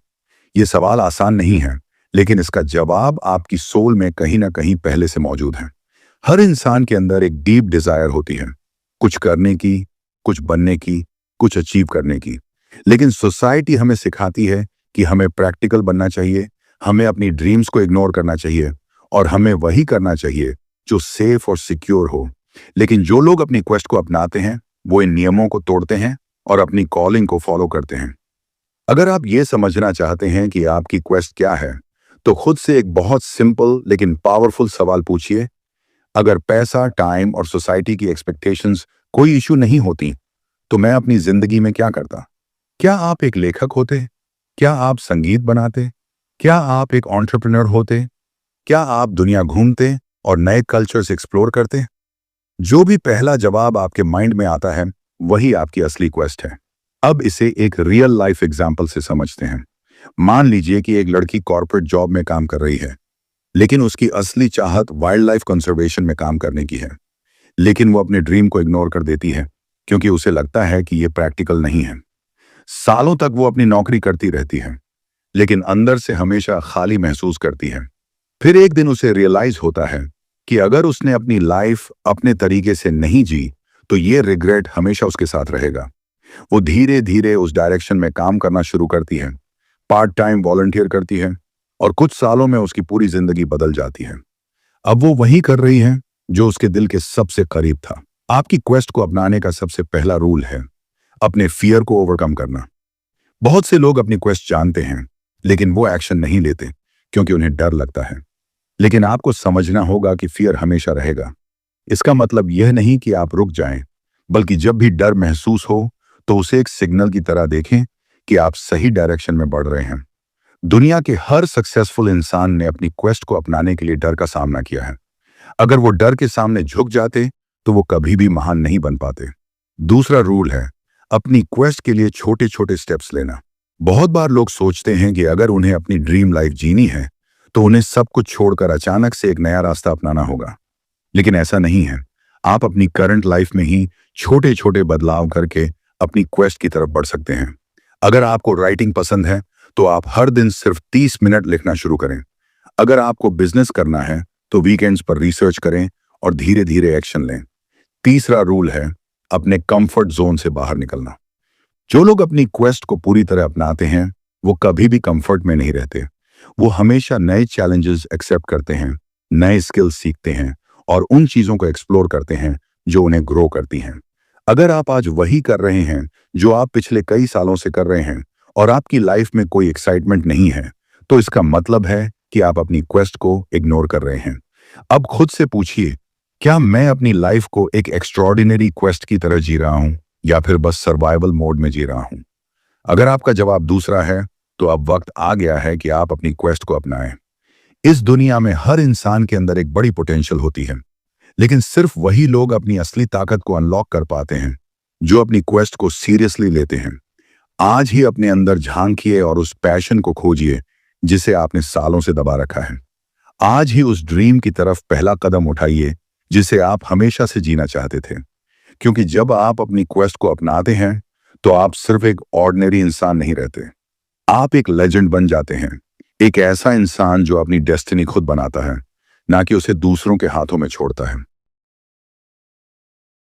यह सवाल आसान नहीं है, लेकिन इसका जवाब आपकी सोल में कहीं ना कहीं पहले से मौजूद है। हर इंसान के अंदर एक डीप डिजायर होती है, कुछ करने की, कुछ बनने की, कुछ अचीव करने की। लेकिन सोसाइटी हमें सिखाती है कि हमें प्रैक्टिकल बनना चाहिए, हमें अपनी ड्रीम्स को इग्नोर करना चाहिए और हमें वही करना चाहिए जो सेफ और सिक्योर हो। लेकिन जो लोग अपनी क्वेस्ट को अपनाते हैं वो इन नियमों को तोड़ते हैं और अपनी कॉलिंग को फॉलो करते हैं। अगर आप ये समझना चाहते हैं कि आपकी क्वेस्ट क्या है तो खुद से एक बहुत सिंपल लेकिन पावरफुल सवाल पूछिए। अगर पैसा, टाइम और सोसाइटी की एक्सपेक्टेशंस कोई इशू नहीं होती तो मैं अपनी जिंदगी में क्या करता? क्या आप एक लेखक होते? क्या आप संगीत बनाते? क्या आप एक एंटरप्रेन्योर होते? क्या आप दुनिया घूमते और नए कल्चर्स एक्सप्लोर करते? जो भी पहला जवाब आपके माइंड में आता है वही आपकी असली क्वेस्ट है। अब इसे एक रियल लाइफ एग्जाम्पल से समझते हैं। मान लीजिए कि एक लड़की कॉर्पोरेट जॉब में काम कर रही है, लेकिन उसकी असली चाहत वाइल्ड लाइफ कंजर्वेशन में काम करने की है। लेकिन वो अपने ड्रीम को इग्नोर कर देती है क्योंकि उसे लगता है कि ये प्रैक्टिकल नहीं है। सालों तक वो अपनी नौकरी करती रहती है, लेकिन अंदर से हमेशा खाली महसूस करती है। फिर एक दिन उसे रियलाइज होता है कि अगर उसने अपनी लाइफ अपने तरीके से नहीं जी, तो ये रिग्रेट हमेशा उसके साथ रहेगा। वो धीरे धीरे उस डायरेक्शन में काम करना शुरू करती है, पार्ट टाइम वॉलंटियर करती है, और कुछ सालों में उसकी पूरी जिंदगी बदल जाती है। अब वो वही कर रही है जो उसके दिल के सबसे करीब था। आपकी क्वेस्ट को अपनाने का सबसे पहला रूल है अपने फियर को ओवरकम करना। बहुत से लोग अपनी क्वेस्ट जानते हैं, लेकिन वो एक्शन नहीं लेते क्योंकि उन्हें डर लगता है। लेकिन आपको समझना होगा कि फियर हमेशा रहेगा। इसका मतलब यह नहीं कि आप रुक जाएं, बल्कि जब भी डर महसूस हो तो उसे एक सिग्नल की तरह देखें कि आप सही डायरेक्शन में बढ़ रहे हैं। दुनिया के हर सक्सेसफुल इंसान ने अपनी क्वेस्ट को अपनाने के लिए डर का सामना किया है। अगर वो डर के सामने झुक जाते तो वो कभी भी महान नहीं बन पाते। दूसरा रूल है अपनी क्वेस्ट के लिए छोटे छोटे स्टेप्स लेना। बहुत बार लोग सोचते हैं कि अगर उन्हें अपनी ड्रीम लाइफ जीनी है तो उन्हें सब कुछ छोड़कर अचानक से एक नया रास्ता अपनाना होगा। लेकिन ऐसा नहीं है। आप अपनी करंट लाइफ में ही छोटे छोटे बदलाव करके अपनी क्वेस्ट की तरफ बढ़ सकते हैं। अगर आपको राइटिंग पसंद है तो आप हर दिन सिर्फ 30 मिनट लिखना शुरू करें। अगर आपको बिजनेस करना है तो वीकेंड्स पर रिसर्च करें और धीरे धीरे एक्शन लें। तीसरा रूल है अपने कंफर्ट जोन से बाहर निकलना। जो लोग अपनी क्वेस्ट को पूरी तरह अपनाते हैं वो कभी भी कंफर्ट में नहीं रहते। वो हमेशा नए चैलेंजेस एक्सेप्ट करते हैं, नए स्किल्स सीखते हैं और उन चीजों को एक्सप्लोर करते हैं जो उन्हें ग्रो करती हैं। अगर आप आज वही कर रहे हैं जो आप पिछले कई सालों से कर रहे हैं और आपकी लाइफ में कोई एक्साइटमेंट नहीं है, तो इसका मतलब है कि आप अपनी क्वेस्ट को इग्नोर कर रहे हैं। अब खुद से पूछिए, क्या मैं अपनी लाइफ को एक एक्स्ट्रॉर्डिनरी क्वेस्ट की तरह जी रहा हूं या फिर बस सर्वाइवल मोड में जी रहा हूं? अगर आपका जवाब दूसरा है, तो अब वक्त आ गया है कि आप अपनी क्वेस्ट को अपनाएं। इस दुनिया में हर इंसान के अंदर एक बड़ी पोटेंशियल होती है, लेकिन सिर्फ वही लोग अपनी असली ताकत को अनलॉक कर पाते हैं जो अपनी क्वेस्ट को सीरियसली लेते हैं। आज ही अपने अंदर झांकिए और उस पैशन को खोजिए जिसे आपने सालों से दबा रखा है। आज ही उस ड्रीम की तरफ पहला कदम उठाइए जिसे आप हमेशा से जीना चाहते थे। क्योंकि जब आप अपनी क्वेस्ट को अपनाते हैं तो आप सिर्फ एक ऑर्डिनरी इंसान नहीं रहते, आप एक लेजेंड बन जाते हैं। एक ऐसा इंसान जो अपनी डेस्टिनी खुद बनाता है, ना कि उसे दूसरों के हाथों में छोड़ता है।